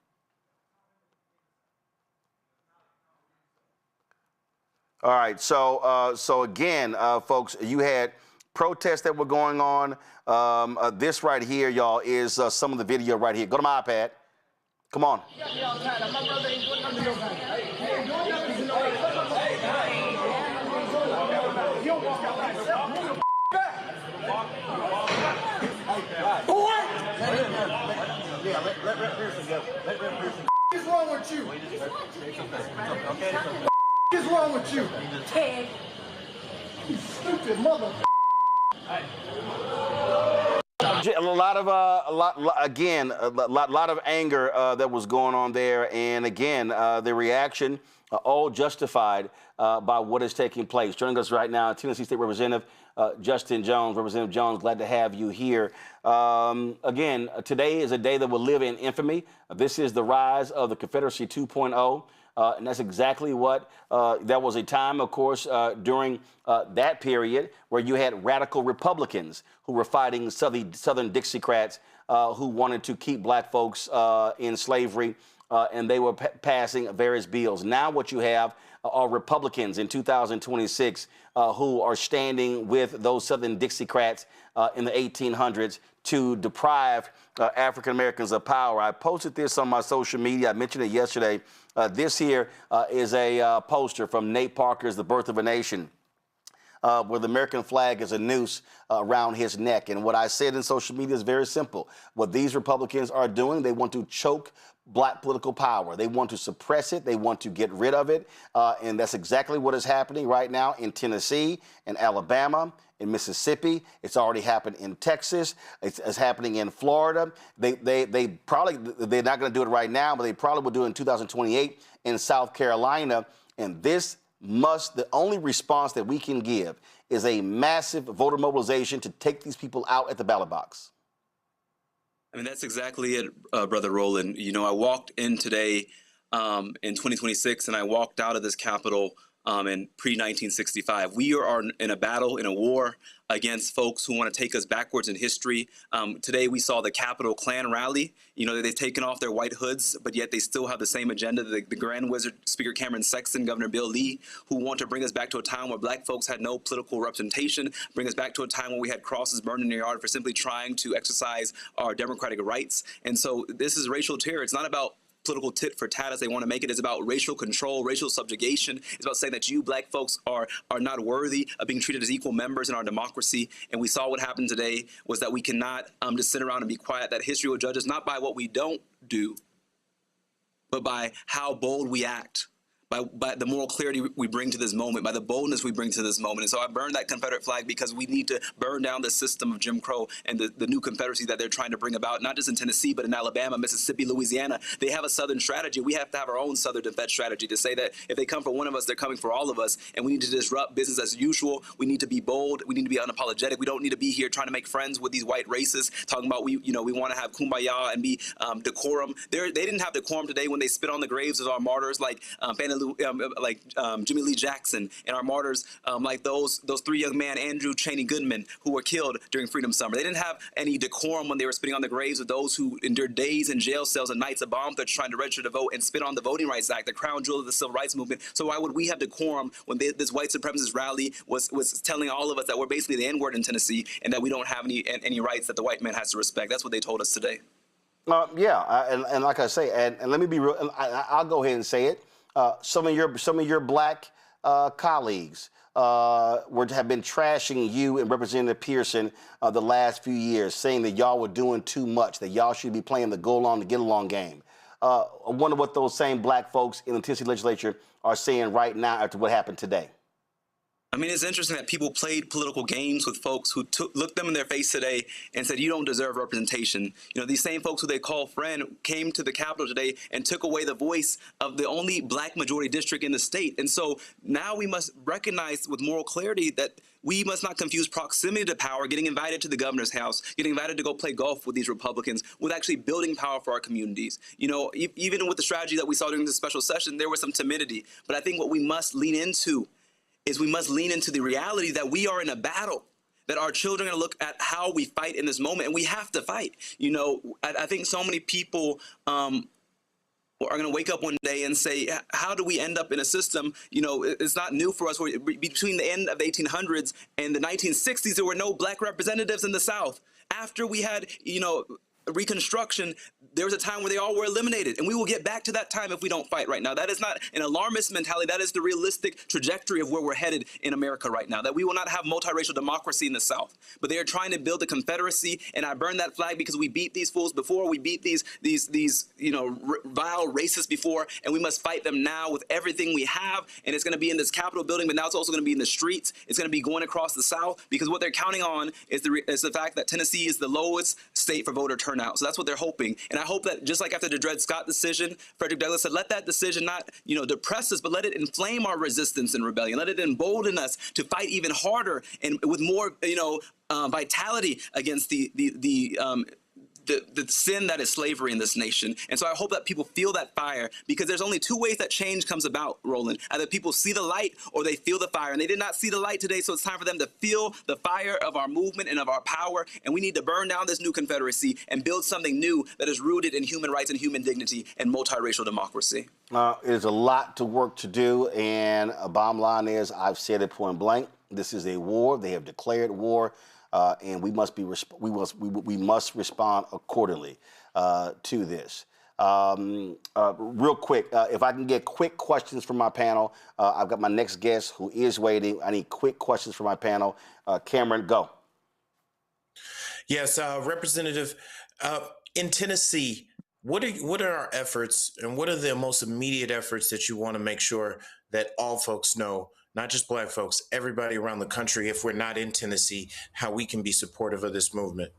S1: All right, so again, folks, you had protests that were going on. This right here, y'all, is some of the video right here. Go to my iPad. Come on.
S4: What's wrong with you? What's wrong with you? Ted. You stupid mother.
S1: A lot of anger that was going on there, and again, the reaction all justified by what is taking place. Joining us right now, Tennessee State Representative Justin Jones. Representative Jones, glad to have you here. Again, today is a day that will live in infamy. This is the rise of the Confederacy 2.0. And that's exactly what, that was a time, of course, during that period where you had radical Republicans who were fighting Southern Dixiecrats who wanted to keep black folks in slavery, and they were passing various bills. Now what you have are Republicans in 2026 who are standing with those Southern Dixiecrats in the 1800s to deprive African Americans of power. I posted this on my social media. I mentioned it yesterday. This here is a poster from Nate Parker's The Birth of a Nation, where the American flag is a noose around his neck. And what I said in social media is very simple. What these Republicans are doing, they want to choke black political power. They want to suppress it. They want to get rid of it. And that's exactly what is happening right now in Tennessee, in Alabama, in Mississippi. It's already happened in Texas. It's happening in Florida. They're not going to do it right now, but they probably will do it in 2028 in South Carolina. And the only response that we can give is a massive voter mobilization to take these people out at the ballot box.
S16: I mean, that's exactly it, Brother Roland. You know, I walked in today in 2026, and I walked out of this Capitol in pre-1965. We are in a battle, in a war against folks who want to take us backwards in history. Today we saw the Capitol Klan rally. You know, they've taken off their white hoods, but yet they still have the same agenda. The Grand Wizard, Speaker Cameron Sexton, Governor Bill Lee, who want to bring us back to a time where black folks had no political representation, bring us back to a time when we had crosses burned in the yard for simply trying to exercise our democratic rights. And so this is racial terror. It's not about political tit for tat as they want to make it. It's about racial control, racial subjugation. It's about saying that you black folks are not worthy of being treated as equal members in our democracy. And we saw what happened today was that we cannot just sit around and be quiet, that history will judge us not by what we don't do, but by how bold we act. By the moral clarity we bring to this moment, by the boldness we bring to this moment. And so I burned that Confederate flag because we need to burn down the system of Jim Crow and the new Confederacy that they're trying to bring about, not just in Tennessee, but in Alabama, Mississippi, Louisiana. They have a Southern strategy. We have to have our own Southern defense strategy to say that if they come for one of us, they're coming for all of us. And we need to disrupt business as usual. We need to be bold. We need to be unapologetic. We don't need to be here trying to make friends with these white racists, talking about we want to have kumbaya and be decorum. They didn't have decorum today when they spit on the graves of our martyrs like Jimmy Lee Jackson, and our martyrs like those three young men, Andrew Cheney Goodman, who were killed during Freedom Summer. They didn't have any decorum when they were spitting on the graves of those who endured days in jail cells and nights of bomb threats trying to register to vote and spit on the Voting Rights Act, the crown jewel of the civil rights movement. So why would we have decorum when this white supremacist rally was telling all of us that we're basically the N-word in Tennessee and that we don't have any rights that the white man has to respect? That's what they told us today.
S1: And like I say, and let me be real, I'll go ahead and say it. Some of your black colleagues have been trashing you and Representative Pearson the last few years, saying that y'all were doing too much, that y'all should be playing the go along to get along game. I wonder what those same black folks in the Tennessee legislature are saying right now after what happened today.
S16: I mean, it's interesting that people played political games with folks who looked them in their face today and said, you don't deserve representation. You know, these same folks who they call friend came to the Capitol today and took away the voice of the only black majority district in the state. And so now we must recognize with moral clarity that we must not confuse proximity to power, getting invited to the governor's house, getting invited to go play golf with these Republicans, with actually building power for our communities. You know, even with the strategy that we saw during this special session, there was some timidity. But I think what we must lean into is we must lean into the reality that we are in a battle, that our children are going to look at how we fight in this moment, and we have to fight. You know, I think so many people are going to wake up one day and say, how do we end up in a system? You know, it's not new for us. Between the end of the 1800s and the 1960s, there were no black representatives in the South. After we had, you know, Reconstruction, there was a time where they all were eliminated, and we will get back to that time if we don't fight right now. That is not an alarmist mentality. That is the realistic trajectory of where we're headed in America right now, that we will not have multiracial democracy in the South. But they are trying to build a confederacy, and I burn that flag because we beat these fools before. We beat these you know, vile racists before, and we must fight them now with everything we have. And it's going to be in this Capitol building, but now it's also going to be in the streets. It's going to be going across the South, because what they're counting on is the fact that Tennessee is the lowest state for voter turnout. So that's what they're hoping. And I hope that just like after the Dred Scott decision, Frederick Douglass said, let that decision not, you know, depress us, but let it inflame our resistance and rebellion. Let it embolden us to fight even harder and with more, you know, vitality against the sin that is slavery in this nation. And so I hope that people feel that fire, because there's only two ways that change comes about, Roland. Either people see the light or they feel the fire. And they did not see the light today, so it's time for them to feel the fire of our movement and of our power. And we need to burn down this new Confederacy and build something new that is rooted in human rights and human dignity and multiracial democracy.
S1: There's a lot to work to do, and a bottom line is, I've said it point blank, this is a war. They have declared war. And we must respond accordingly to this. Real quick, if I can get quick questions from my panel, I've got my next guest who is waiting. I need quick questions from my panel. Cameron, go.
S13: Yes, Representative, in Tennessee, what are our efforts, and what are the most immediate efforts that you want to make sure that all folks know, not just black folks, everybody around the country, if we're not in Tennessee, how we can be supportive of this movement?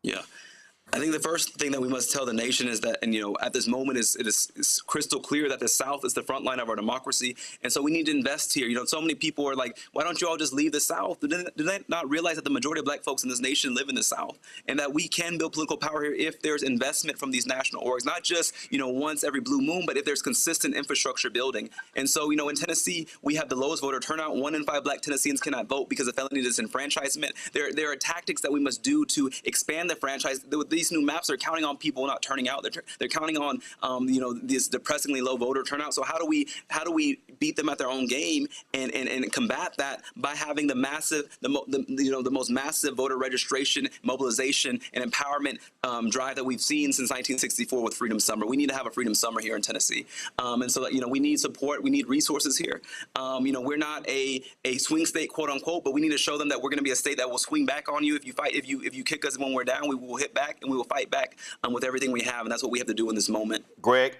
S16: Yeah. I think the first thing that we must tell the nation is that, and at this moment, it is crystal clear that the South is the front line of our democracy, and so we need to invest here. So many people are like, "Why don't you all just leave the South?" Do they not realize that the majority of Black folks in this nation live in the South, and that we can build political power here if there's investment from these national orgs, not just once every blue moon, but if there's consistent infrastructure building. And so in Tennessee, we have the lowest voter turnout. 1 in 5 Black Tennesseans cannot vote because of felony disenfranchisement. There are tactics that we must do to expand the franchise. These new maps are counting on people not turning out. They're counting on this depressingly low voter turnout. So how do we beat them at their own game and combat that by having the most massive voter registration, mobilization, and empowerment drive that we've seen since 1964 with Freedom Summer. We need to have a Freedom Summer here in Tennessee, and so we need support. We need resources here. We're not a swing state, quote unquote, but we need to show them that we're going to be a state that will swing back on you if you kick us when we're down. We will hit back and we will fight back with everything we have, and that's what we have to do in this moment.
S1: Greg?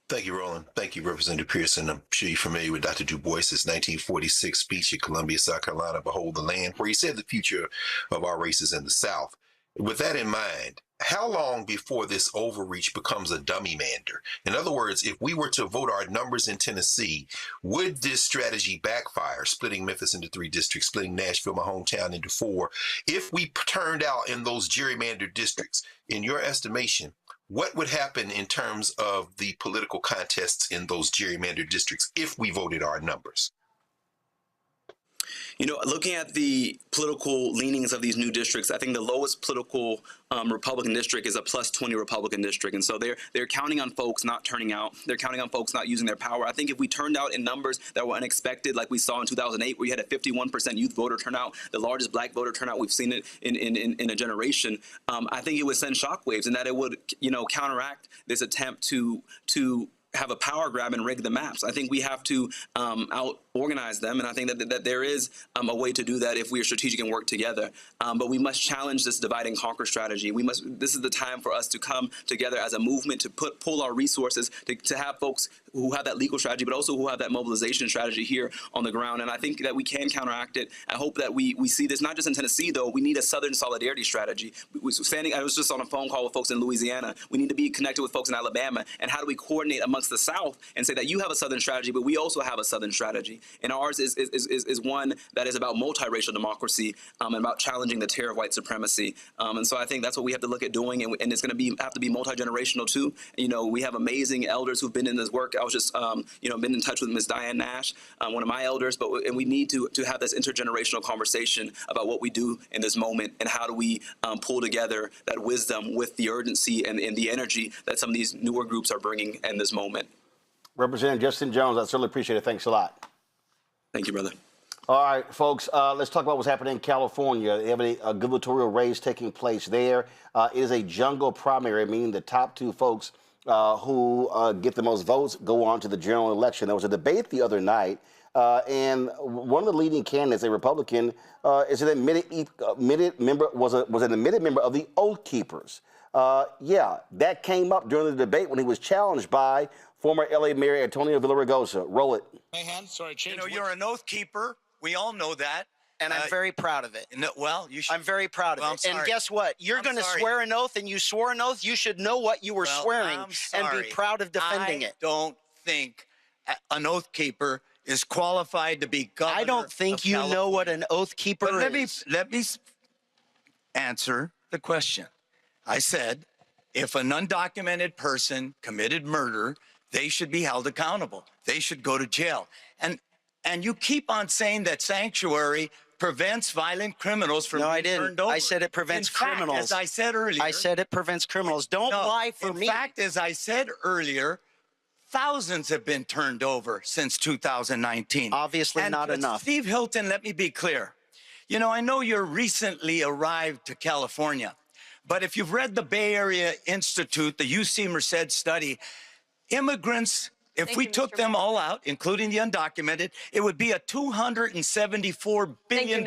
S12: Thank you, Roland. Thank you, Representative Pearson. I'm sure you're familiar with Dr. Du Bois's 1946 speech at Columbia, South Carolina, Behold the Land, where he said the future of our race is in the South. With that in mind, how long before this overreach becomes a dummy mander? In other words, if we were to vote our numbers in Tennessee, would this strategy backfire, splitting Memphis into 3 districts, splitting Nashville, my hometown, into 4? If we turned out in those gerrymandered districts, in your estimation, what would happen in terms of the political contests in those gerrymandered districts if we voted our numbers?
S16: Looking at the political leanings of these new districts, I think the lowest political Republican district is a +20 Republican district. And so they're counting on folks not turning out. They're counting on folks not using their power. I think if we turned out in numbers that were unexpected, like we saw in 2008, where you had a 51% youth voter turnout, the largest Black voter turnout we've seen it in a generation, I think it would send shockwaves, and that it would, counteract this attempt to have a power grab and rig the maps. I think we have to out-organize them, and I think that there is a way to do that if we are strategic and work together. But we must challenge this divide and conquer strategy. This is the time for us to come together as a movement to pull our resources to have folks who have that legal strategy, but also who have that mobilization strategy here on the ground. And I think that we can counteract it. I hope that we see this not just in Tennessee, though. We need a Southern solidarity strategy. I was just on a phone call with folks in Louisiana. We need to be connected with folks in Alabama. And how do we coordinate amongst the South and say that you have a Southern strategy, but we also have a Southern strategy? And ours is one that is about multiracial democracy and about challenging the terror of white supremacy. And so I think that's what we have to look at doing, and it's going to have to be multi-generational too. We have amazing elders who've been in this work. I was just been in touch with Ms. Diane Nash, one of my elders, and we need to have this intergenerational conversation about what we do in this moment and how do we pull together that wisdom with the urgency and the energy that some of these newer groups are bringing in this moment.
S1: Representative Justin Jones, I certainly appreciate it. Thanks a lot.
S16: Thank you, brother.
S1: All right, folks, let's talk about what's happening in California. They have a gubernatorial race taking place there. It is a jungle primary, meaning the top 2 folks who get the most votes go on to the general election. There was a debate the other night, and one of the leading candidates, a Republican, is an admitted member of the Oath Keepers. Yeah, that came up during the debate when he was challenged by former LA Mayor Antonio Villaraigosa. Roll it.
S2: My hand, sorry, change.
S17: You're an Oath Keeper. We all know that.
S18: And I'm very proud of it.
S17: No, well, you should.
S18: I'm very proud of it. And guess what? You're going to swear an oath, and you swore an oath. You should know what you were swearing and be proud of defending it.
S17: I don't think an Oath Keeper is qualified to be governor.
S18: I don't think you know what an Oath Keeper is.
S17: Let me answer the question. I said, if an undocumented person committed murder, they should be held accountable. They should go to jail. And you keep on saying that sanctuary prevents violent criminals from being turned over.
S18: I said it prevents criminals.
S17: Fact, as I said earlier.
S18: I said it prevents criminals. Don't lie for me.
S17: In fact, as I said earlier, thousands have been turned over since 2019.
S18: Obviously not enough.
S17: Steve Hilton, let me be clear. I know you're recently arrived to California, but if you've read the Bay Area Institute, the UC Merced study, immigrants, if we took them all out, including the undocumented, it would be a $274 billion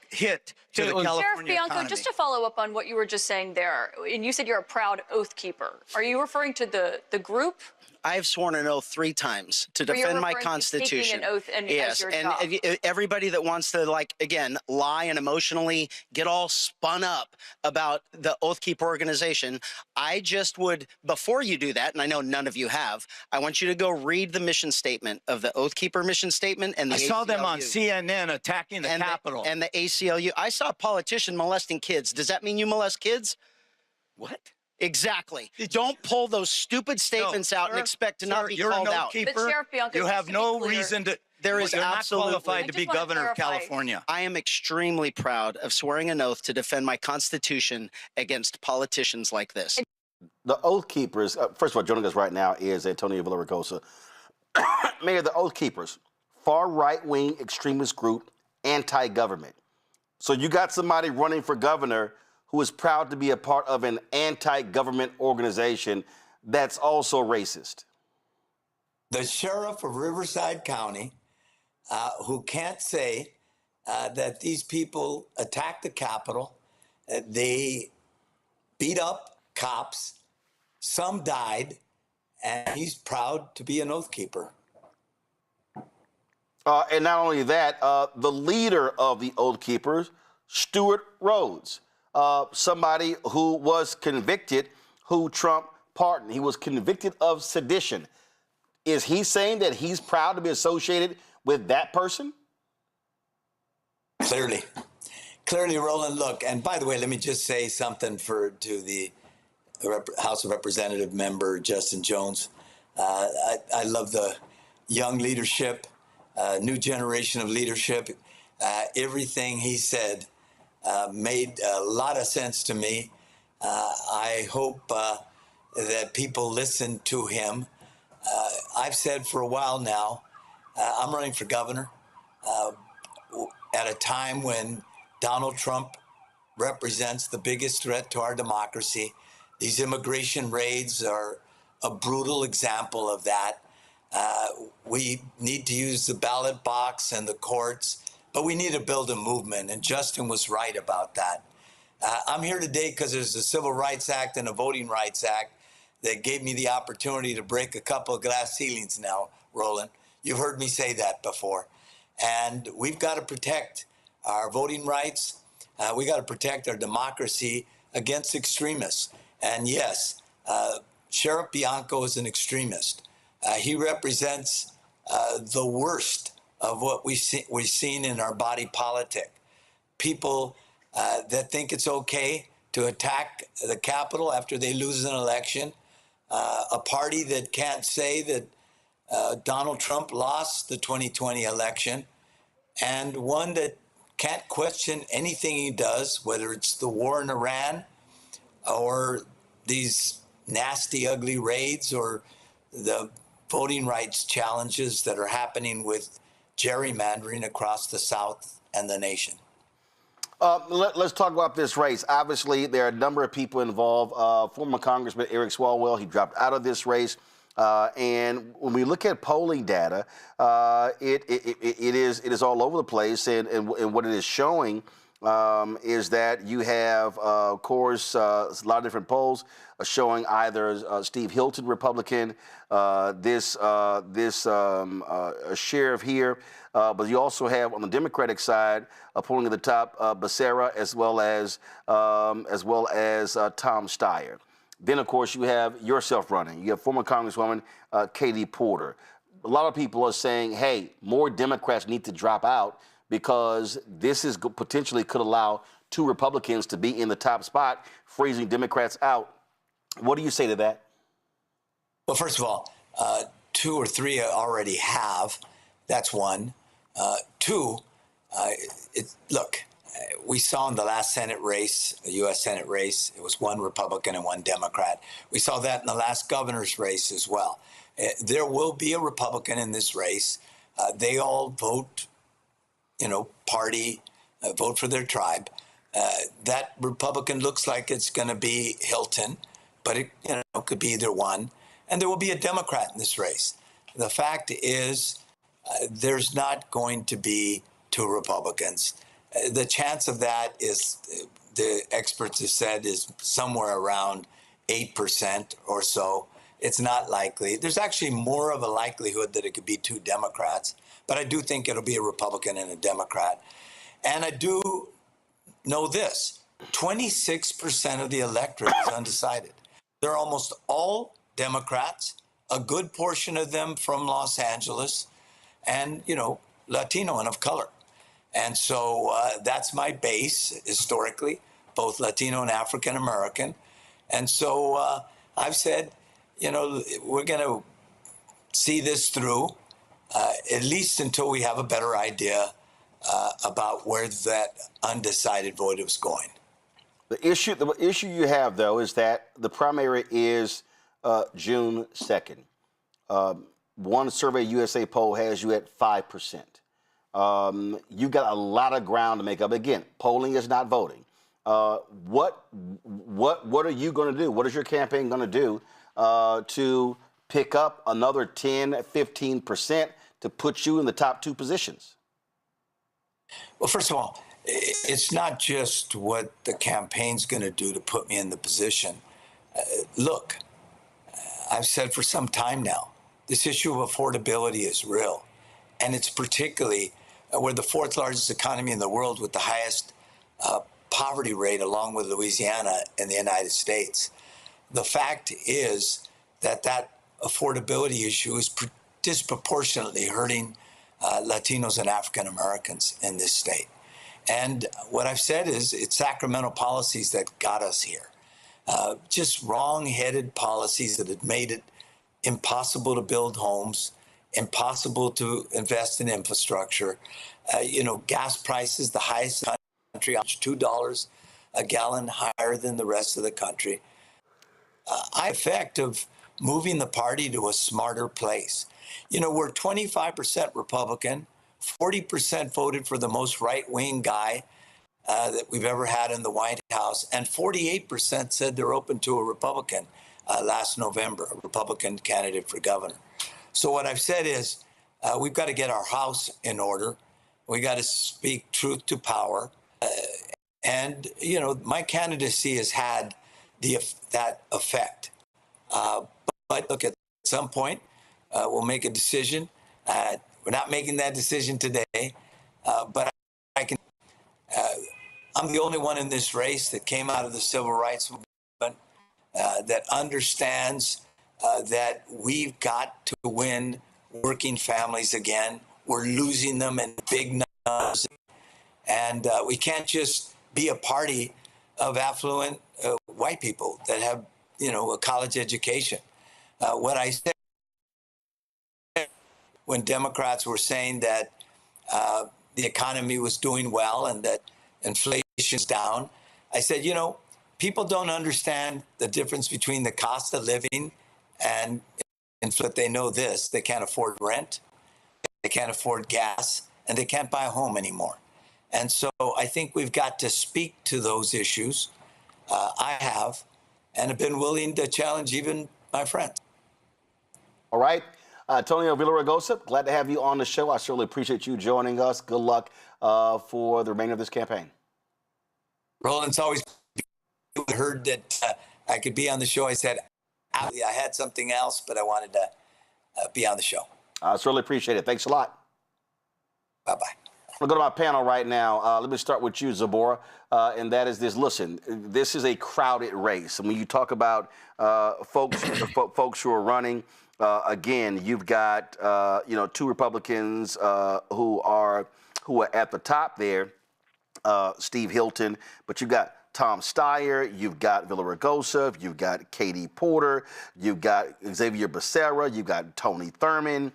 S17: hit to the California
S19: Sheriff Bianco,
S17: economy.
S19: just to follow up on what you were just saying there, and you said you're a proud Oath Keeper. Are you referring to the group
S18: I've sworn an oath 3 times to defend my Constitution.
S19: Taking an oath as
S18: yes,
S19: your
S18: and
S19: job.
S18: everybody that wants to, like, again, lie and emotionally get all spun up about the Oath Keeper organization, I just would, before you do that, and I know none of you have, I want you to go read the mission statement of the Oath Keeper mission statement and the
S17: I saw them on
S18: ACLU.
S17: CNN attacking the Capitol.
S18: And the ACLU. I saw a politician molesting kids. Does that mean you molest kids?
S17: What?
S18: Exactly. Don't pull those stupid statements out and expect to not be called out.
S17: But Sheriff Bianco, you have no reason to.
S18: There is
S17: you're
S18: absolutely
S17: not qualified to be governor of California.
S18: I am extremely proud of swearing an oath to defend my Constitution against politicians like this.
S1: The Oath Keepers, first of all, joining us right now is Antonio Villaraigosa. Mayor, the Oath Keepers, far right-wing extremist group, anti-government. So you got somebody running for governor who is proud to be a part of an anti-government organization that's also racist.
S20: The sheriff of Riverside County, who can't say that these people attacked the Capitol, they beat up cops, some died, and he's proud to be an Oath Keeper.
S1: And not only that, the leader of the Oath Keepers, Stuart Rhodes, somebody who was convicted, who Trump pardoned. He was convicted of sedition. Is he saying that he's proud to be associated with that person?
S20: Clearly, Roland. Look, and by the way, let me just say something to the House of Representative member Justin Jones. I love the young leadership, new generation of leadership. Everything he said made a lot of sense to me. I hope that people listen to him. I've said for a while now, I'm running for governor at a time when Donald Trump represents the biggest threat to our democracy. These immigration raids are a brutal example of that. We need to use the ballot box and the courts, but we need to build a movement, and Justin was right about that. I'm here today because there's a Civil Rights Act and a Voting Rights Act that gave me the opportunity to break a couple of glass ceilings now, Roland. You've heard me say that before. And we've got to protect our voting rights. We got to protect our democracy against extremists. And yes, Sheriff Bianco is an extremist. He represents the worst of what we've seen in our body politic. People that think it's okay to attack the Capitol after they lose an election. A party that can't say that Donald Trump lost the 2020 election, and one that can't question anything he does, whether it's the war in Iran or these nasty, ugly raids or the voting rights challenges that are happening with gerrymandering across the South and the nation.
S1: Let's talk about this race. Obviously, there are a number of people involved. Former Congressman Eric Swalwell, he dropped out of this race. And when we look at polling data, it is all over the place. And what it is showing is that you have, of course, a lot of different polls showing either Steve Hilton, Republican, this sheriff here, but you also have on the Democratic side, polling at the top, Becerra as well as Tom Steyer. Then, of course, you have yourself running. You have former Congresswoman Katie Porter. A lot of people are saying, hey, more Democrats need to drop out because this is potentially could allow 2 Republicans to be in the top spot, freezing Democrats out. What do you say to that?
S20: Well, first of all, 2 or 3 already have. That's one. 2, look, we saw in the last Senate race, the U.S. Senate race, it was 1 Republican and 1 Democrat. We saw that in the last governor's race as well. There will be a Republican in this race. They all vote, party, vote for their tribe. That Republican looks like it's going to be Hilton, but it could be either one. And there will be a Democrat in this race. The fact is, there's not going to be 2 Republicans. The chance of that is, the experts have said, is somewhere around 8% or so. It's not likely. There's actually more of a likelihood that it could be 2 Democrats, but I do think it'll be a Republican and a Democrat. And I do know this, 26% of the electorate is undecided. They're almost all Democrats, a good portion of them from Los Angeles, and, you know, Latino and of color. And so that's my base historically, both Latino and African American. And so I've said, you know, we're going to see this through, at least until we have a better idea about where that undecided vote is going.
S1: The issue you have, though, is that the primary is June 2nd. One Survey USA poll has you at 5%. You got a lot of ground to make up. Again, polling is not voting. What are you going to do? What is your campaign going to do to pick up another 10, 15% to put you in the top 2 positions?
S20: Well, first of all, it's not just what the campaign's going to do to put me in the position. Look, I've said for some time now, this issue of affordability is real. And it's particularly, we're the 4th largest economy in the world with the highest poverty rate, along with Louisiana in the United States. The fact is that that affordability issue is disproportionately hurting Latinos and African Americans in this state. And what I've said is it's Sacramento policies that got us here. Just wrong-headed policies that had made it impossible to build homes, impossible to invest in infrastructure. You know, gas prices, the highest in the country, $2 a gallon higher than the rest of the country. Effect of moving the party to a smarter place. You know, we're 25% Republican, 40% voted for the most right-wing guy that we've ever had in the White House, and 48% said they're open to a Republican last November, a Republican candidate for governor. So what I've said is we've got to get our house in order. We got to speak truth to power. And, you know, my candidacy has had that effect. But look, at some point, we'll make a decision. We're not making that decision today, but I can. I'm the only one in this race that came out of the civil rights movement that understands that we've got to win working families again. We're losing them in big numbers, and we can't just be a party of affluent white people that have, you know, a college education. What I said when Democrats were saying that the economy was doing well and that inflation's down, I said, you know, people don't understand the difference between the cost of living and but they know this: they can't afford rent, they can't afford gas, and they can't buy a home anymore. And so I think we've got to speak to those issues. I have, and have been willing to challenge even my friends.
S1: All right. Antonio Villaraigosa, glad to have you on the show. I certainly appreciate you joining us. Good luck for the remainder of this campaign.
S20: Roland, it's always heard that I could be on the show. I said, I had something else, but I wanted to be on the show.
S1: I certainly appreciate it. Thanks a lot.
S20: Bye-bye.
S1: We'll go to my panel right now. Let me start with you, Zabora, and that is this. Listen, this is a crowded race. And when you talk about folks who are running, again, you've got you know, 2 Republicans who are at the top there, Steve Hilton, but you've got Tom Steyer, you've got Villaraigosa, you've got Katie Porter, you've got Xavier Becerra, you've got Tony Thurmond,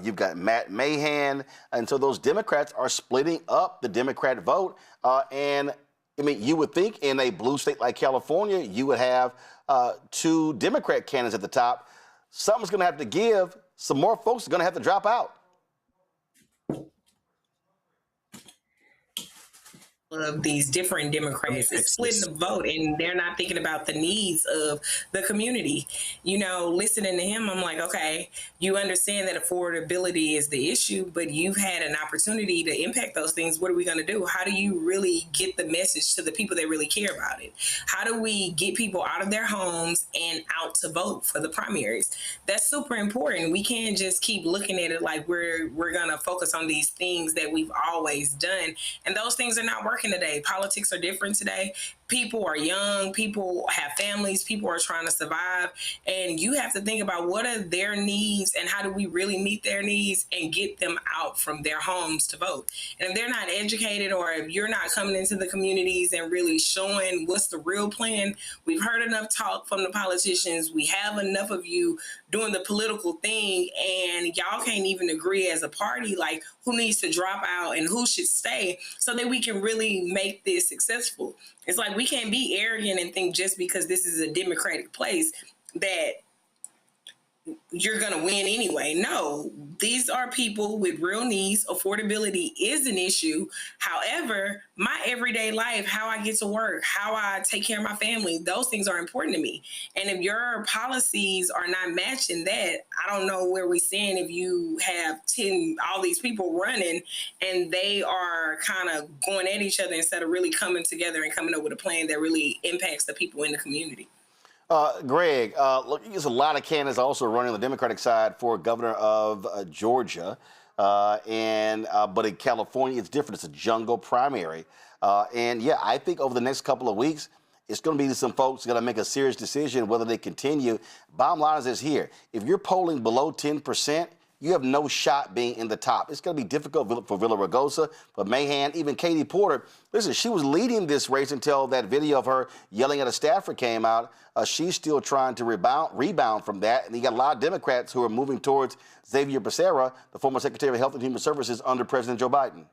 S1: you've got Matt Mahan, and so those Democrats are splitting up the Democrat vote. And I mean, you would think in a blue state like California, you would have 2 Democrat candidates at the top. Something's going to have to give. Some more folks are going to have to drop out.
S8: of these different Democrats is splitting the vote, and they're not thinking about the needs of the community. You know, listening to him, I'm like, okay, you understand that affordability is the issue, but you've had an opportunity to impact those things. What are we going to do? How do you really get the message to the people that really care about it? How do we get people out of their homes and out to vote for the primaries? That's super important. We can't just keep looking at it like we're going to focus on these things that we've always done. And those things are not working today. Politics are different today. People are young, people have families, people are trying to survive, and you have to think about what are their needs and how do we really meet their needs and get them out from their homes to vote. And if they're not educated, or if you're not coming into the communities and really showing what's the real plan, we've heard enough talk from the politicians, we have enough of you doing the political thing, and y'all can't even agree as a party, like who needs to drop out and who should stay, so that we can really make this successful. It's like we can't be arrogant and think just because this is a Democratic place that you're going to win anyway. No, these are people with real needs. Affordability is an issue. However, my everyday life, how I get to work, how I take care of my family, those things are important to me. And if your policies are not matching that, I don't know where we stand if you have all these people running and they are kind of going at each other instead of really coming together and coming up with a plan that really impacts the people in the community.
S1: Greg, look, there's a lot of candidates also running on the Democratic side for governor of Georgia. But in California, it's different. It's a jungle primary. And yeah, I think over the next couple of weeks, it's going to be some folks going to make a serious decision whether they continue. Bottom line is this here. If you're polling below 10%, you have no shot being in the top. It's going to be difficult for Villaraigosa, for Mahan, even Katie Porter. Listen, she was leading this race until that video of her yelling at a staffer came out. She's still trying to rebound from that. And you got a lot of Democrats who are moving towards Xavier Becerra, the former Secretary of Health and Human Services under President Joe Biden.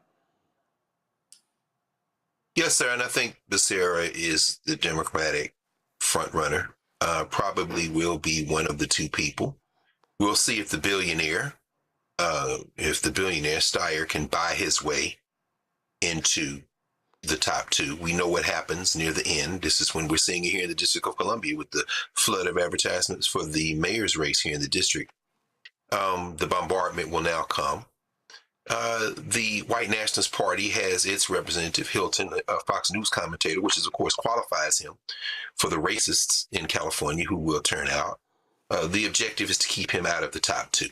S12: Yes, sir. And I think Becerra is the Democratic frontrunner. Probably will be one of the two people. We'll see if the billionaire Steyer can buy his way into the top two. We know what happens near the end. This is when we're seeing it here in the District of Columbia with the flood of advertisements for the mayor's race here in the district. The bombardment will now come. The White Nationalist Party has its Representative Hilton, a Fox News commentator, which is, of course, qualifies him for the racists in California who will turn out. The objective is to keep him out of the top two.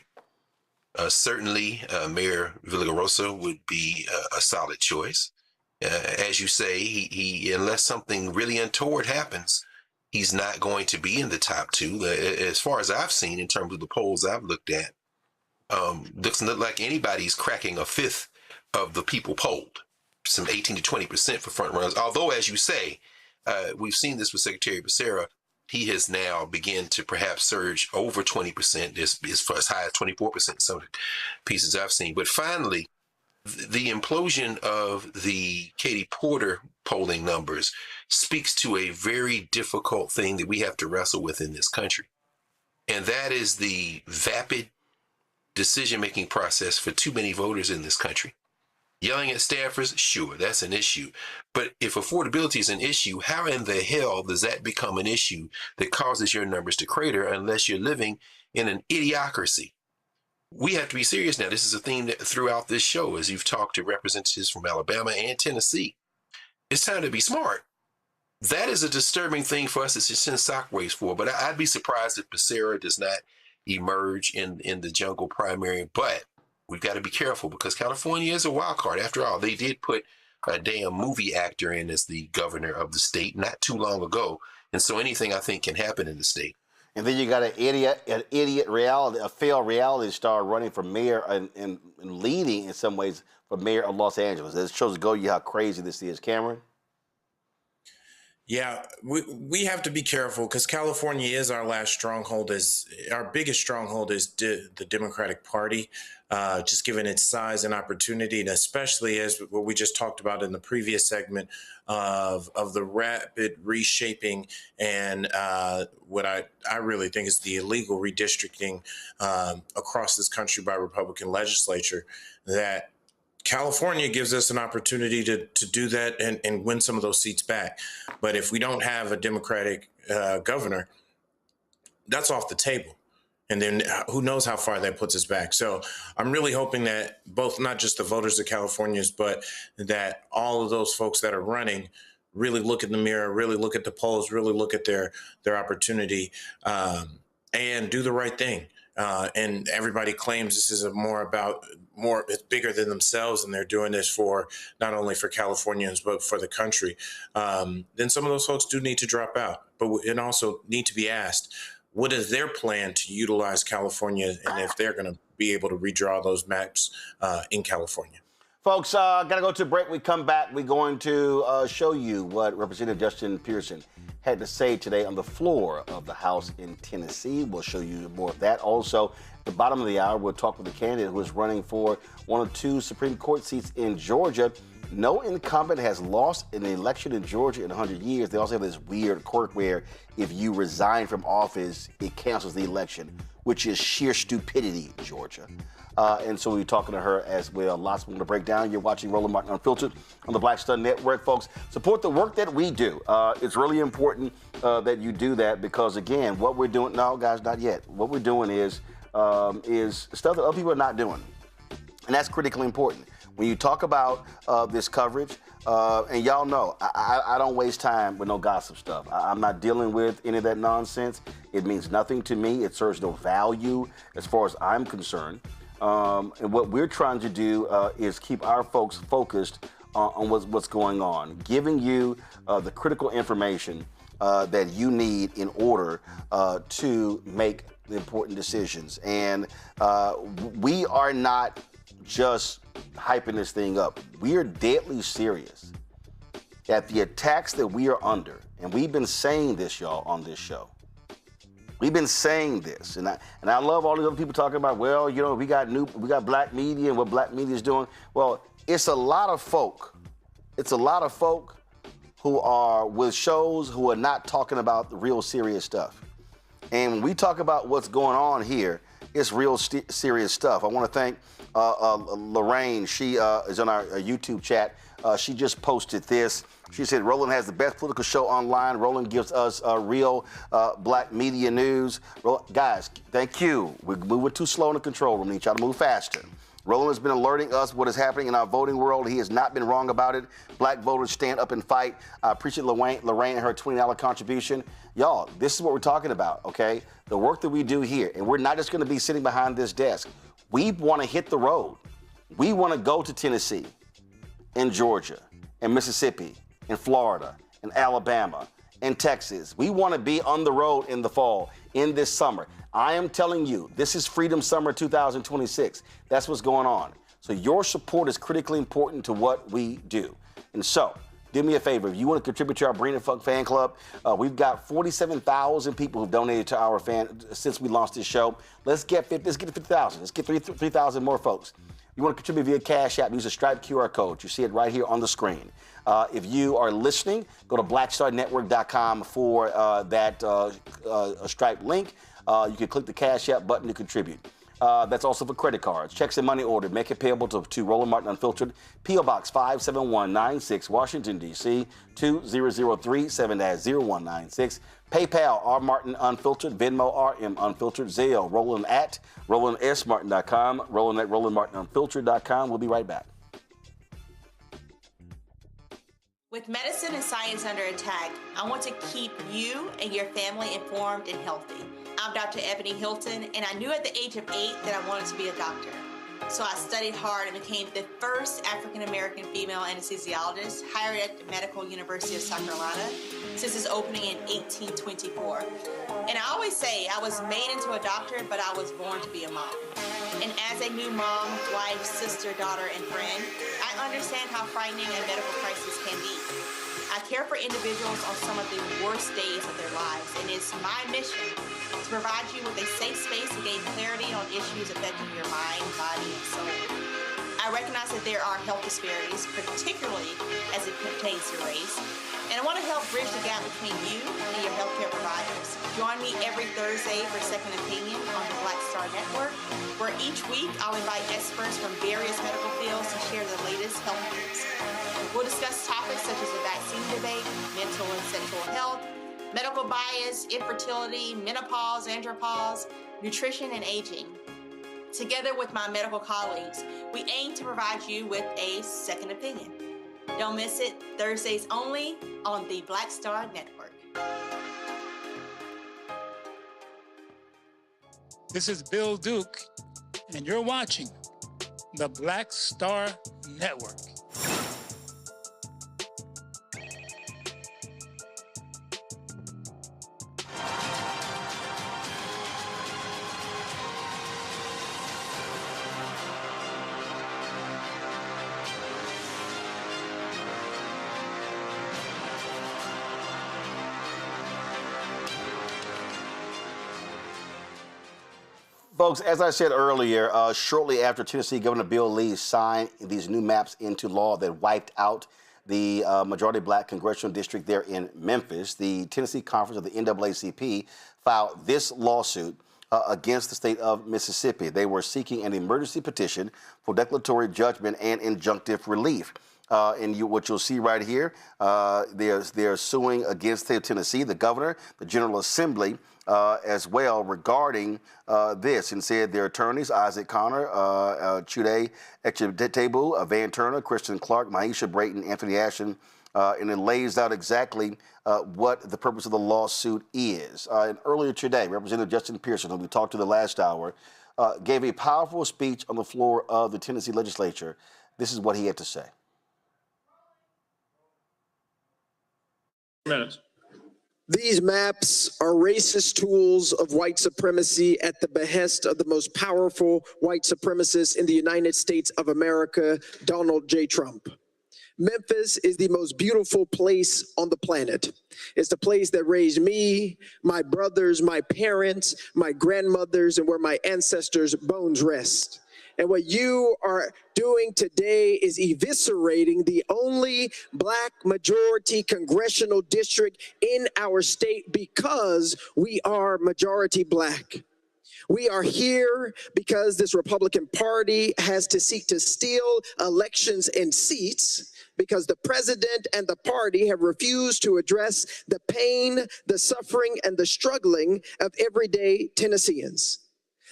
S12: Certainly, Mayor Villaraigosa would be a solid choice. As you say, he unless something really untoward happens, he's not going to be in the top two. As far as I've seen in terms of the polls I've looked at, doesn't look like anybody's cracking a fifth of the people polled, some 18 to 20% for front runners. Although, as you say, we've seen this with Secretary Becerra. He has now begun to perhaps surge over 20%, as high as 24% in some pieces I've seen. But finally, the implosion of the Katie Porter polling numbers speaks to a very difficult thing that we have to wrestle with in this country. And that is the vapid decision-making process for too many voters in this country. Yelling at staffers, sure, that's an issue. But if affordability is an issue, how in the hell does that become an issue that causes your numbers to crater unless you're living in an idiocracy? We have to be serious now. This is a theme that throughout this show, as you've talked to representatives from Alabama and Tennessee. It's time to be smart. That is a disturbing thing for us to send shockwaves for. But I'd be surprised if Becerra does not emerge in the jungle primary. But we've got to be careful because California is a wild card. After all, they did put a damn movie actor in as the governor of the state not too long ago. And so anything I think can happen in the state.
S1: And then you got an idiot reality, a failed reality star running for mayor and leading in some ways for mayor of Los Angeles. It shows to go you how crazy this is. Cameron?
S13: Yeah, we have to be careful because California is our last stronghold. Our biggest stronghold is the Democratic Party, just given its size and opportunity, and especially as what we just talked about in the previous segment of the rapid reshaping and what I really think is the illegal redistricting across this country by Republican legislature that California gives us an opportunity to do that and win some of those seats back. But if we don't have a Democratic governor, that's off the table. And then who knows how far that puts us back. So I'm really hoping that both, not just the voters of Californians, but that all of those folks that are running really look in the mirror, really look at the polls, really look at their opportunity, and do the right thing. And everybody claims this is it's bigger than themselves, and they're doing this for not only for Californians, but for the country. Then some of those folks do need to drop out, and also need to be asked, what is their plan to utilize California, and if they're going to be able to redraw those maps in California?
S1: Folks, got to go to a break. We come back. We're going to show you what Representative Justin Pearson had to say today on the floor of the House in Tennessee. We'll show you more of that. Also, at the bottom of the hour, we'll talk with a candidate who is running for one of 2 Supreme Court seats in Georgia. No incumbent has lost an election in Georgia in 100 years. They also have this weird quirk where if you resign from office, it cancels the election, which is sheer stupidity, Georgia. And so we're talking to her as well. Lots more to break down. You're watching Roland Martin Unfiltered on the Black Star Network, folks. Support the work that we do. It's really important that you do that because, again, what we're doing, no, guys, not yet. What we're doing is stuff that other people are not doing. And that's critically important. When you talk about this coverage, and y'all know, I don't waste time with no gossip stuff. I'm not dealing with any of that nonsense. It means nothing to me. It serves no value as far as I'm concerned. And what we're trying to do is keep our folks focused on what's going on, giving you the critical information that you need in order to make the important decisions. And we are not just hyping this thing up. We are deadly serious that the attacks that we are under, and we've been saying this, y'all, on this show. We've been saying this, and I love all these other people talking about, well, you know, we got black media and what black media is doing. Well, it's a lot of folk. It's a lot of folk who are with shows who are not talking about the real serious stuff. And when we talk about what's going on here, it's real serious stuff. I want to thank Lorraine. She is on our YouTube chat. She just posted this. She said, Roland has the best political show online. Roland gives us real black media news. Guys, thank you. We're moving too slow in the control room. We need y'all to move faster. Roland has been alerting us what is happening in our voting world. He has not been wrong about it. Black voters stand up and fight. I appreciate Lorraine and her $20 contribution. Y'all, this is what we're talking about, okay? The work that we do here. And we're not just going to be sitting behind this desk. We want to hit the road. We want to go to Tennessee and Georgia and Mississippi and Florida and Alabama and Texas. We want to be on the road in the fall, in this summer. I am telling you, this is Freedom Summer 2026. That's what's going on. So your support is critically important to what we do. And so, do me a favor. If you want to contribute to our Bring It Fuck fan club, we've got 47,000 people who've donated to our since we launched this show. Let's get 50,000. Let's get 3,000 more folks. You want to contribute via Cash App, use a Stripe QR code. You see it right here on the screen. If you are listening, go to blackstarnetwork.com for that Stripe link. You can click the Cash App button to contribute. That's also for credit cards, checks and money order. Make it payable to Roland Martin Unfiltered, P.O. Box 57196, Washington, D.C. 2003 7-0196. PayPal, R. Martin Unfiltered, Venmo, RM Unfiltered, Zelle, Roland at RolandSMartin.com, Roland at RolandMartinUnfiltered.com. We'll be right back.
S19: With medicine and science under attack, I want to keep you and your family informed and healthy. I'm Dr. Ebony Hilton, and I knew at the age of 8 that I wanted to be a doctor. So I studied hard and became the first African-American female anesthesiologist hired at the Medical University of South Carolina since its opening in 1824. And I always say I was made into a doctor, but I was born to be a mom. And as a new mom, wife, sister, daughter, and friend, I understand how frightening a medical crisis can be. I care for individuals on some of the worst days of their lives, and it's my mission to provide you with a safe space to gain clarity on issues affecting your mind, body, and soul. I I recognize that there are health disparities, particularly as it pertains to race, and I want to help bridge the gap between you and your healthcare providers. Join me every Thursday for Second Opinion on the Black Star Network, where each week I'll invite experts from various medical fields to share the latest health news. We'll discuss topics such as the vaccine debate, mental and sexual health, medical bias, infertility, menopause, andropause, nutrition, and aging. Together with my medical colleagues, we aim to provide you with a second opinion. Don't miss it, Thursdays only on the Black Star Network.
S21: This is Bill Duke, and you're watching the Black Star Network.
S1: Folks, as I said earlier, shortly after Tennessee Governor Bill Lee signed these new maps into law that wiped out the majority black congressional district there in Memphis, the Tennessee Conference of the NAACP filed this lawsuit against the state of Mississippi. They were seeking an emergency petition for declaratory judgment and injunctive relief. What you'll see right here, they're suing against the state of Tennessee, the governor, the General Assembly, as well regarding this, and said their attorneys, Isaac Connor, Chude Ekchetebu, Van Turner, Kristen Clark, Maisha Brayton, Anthony Ashton, and it lays out exactly what the purpose of the lawsuit is. And earlier today, Representative Justin Pearson, who we talked to the last hour, gave a powerful speech on the floor of the Tennessee legislature. This is what he had to say.
S22: Minutes. These maps are racist tools of white supremacy at the behest of the most powerful white supremacist in the United States of America, Donald J. Trump. Memphis is the most beautiful place on the planet. It's the place that raised me, my brothers, my parents, my grandmothers, and where my ancestors' bones rest. And what you are doing today is eviscerating the only black majority congressional district in our state because we are majority black. We are here because this Republican Party has to seek to steal elections and seats because the president and the party have refused to address the pain, the suffering, and the struggling of everyday Tennesseans.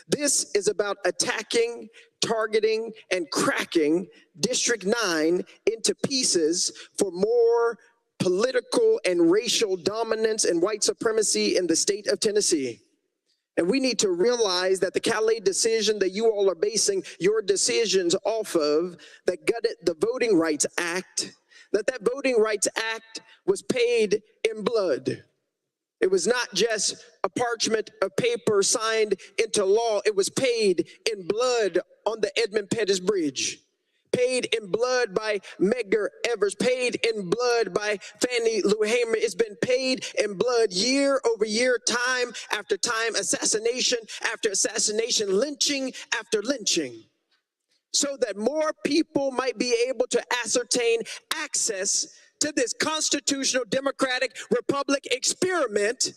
S22: This is about attacking, targeting, and cracking District 9 into pieces for more political and racial dominance and white supremacy in the state of Tennessee. And we need to realize that the Calais decision that you all are basing your decisions off of, that gutted the Voting Rights Act, that Voting Rights Act was paid in blood. It was not just a parchment of paper signed into law. It was paid in blood on the Edmund Pettus Bridge, paid in blood by Medgar Evers, paid in blood by Fannie Lou Hamer. It's been paid in blood year over year, time after time, assassination after assassination, lynching after lynching, so that more people might be able to ascertain access to this constitutional democratic republic experiment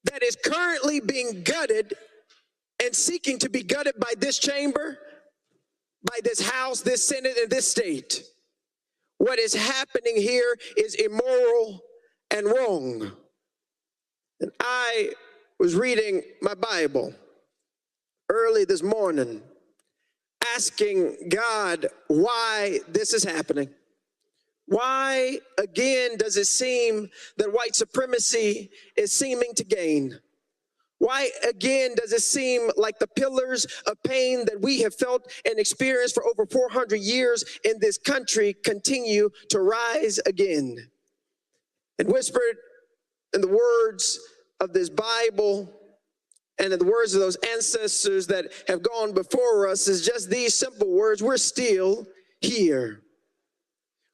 S22: that is currently being gutted and seeking to be gutted by this chamber, by this House, this Senate, and this state. What is happening here is immoral and wrong. And I was reading my Bible early this morning, asking God why this is happening. Why, again, does it seem that white supremacy is seeming to gain? Why, again, does it seem like the pillars of pain that we have felt and experienced for over 400 years in this country continue to rise again? And whispered in the words of this Bible and in the words of those ancestors that have gone before us is just these simple words: we're still here.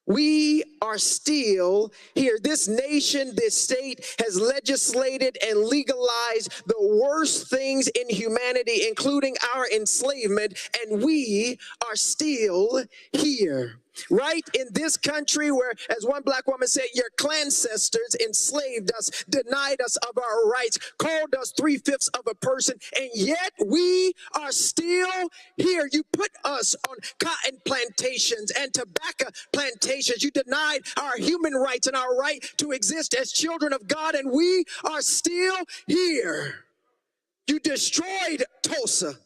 S22: We are still here. This nation, this state has legislated and legalized the worst things in humanity, including our enslavement, and we are still here. Right in this country where, as one black woman said, your ancestors enslaved us, denied us of our rights, called us 3/5 of a person, and yet we are still here. You put us on cotton plantations and tobacco plantations. You denied our human rights and our right to exist as children of God, and we are still here. You destroyed Tulsa.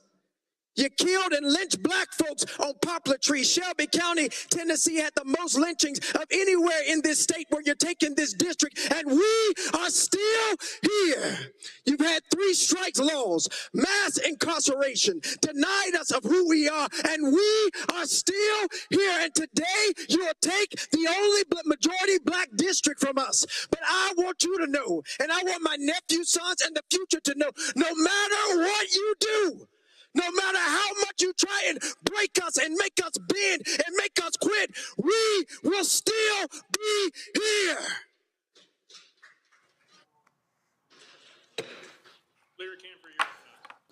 S22: You killed and lynched black folks on poplar trees. Shelby County, Tennessee had the most lynchings of anywhere in this state where you're taking this district, and we are still here. You've had 3 strikes laws, mass incarceration, denied us of who we are, and we are still here. And today you'll take the only majority black district from us. But I want you to know, and I want my nephew, sons, and the future to know, no matter what you do, no matter how much you try and break us and make us bend and make us quit, we will still be here.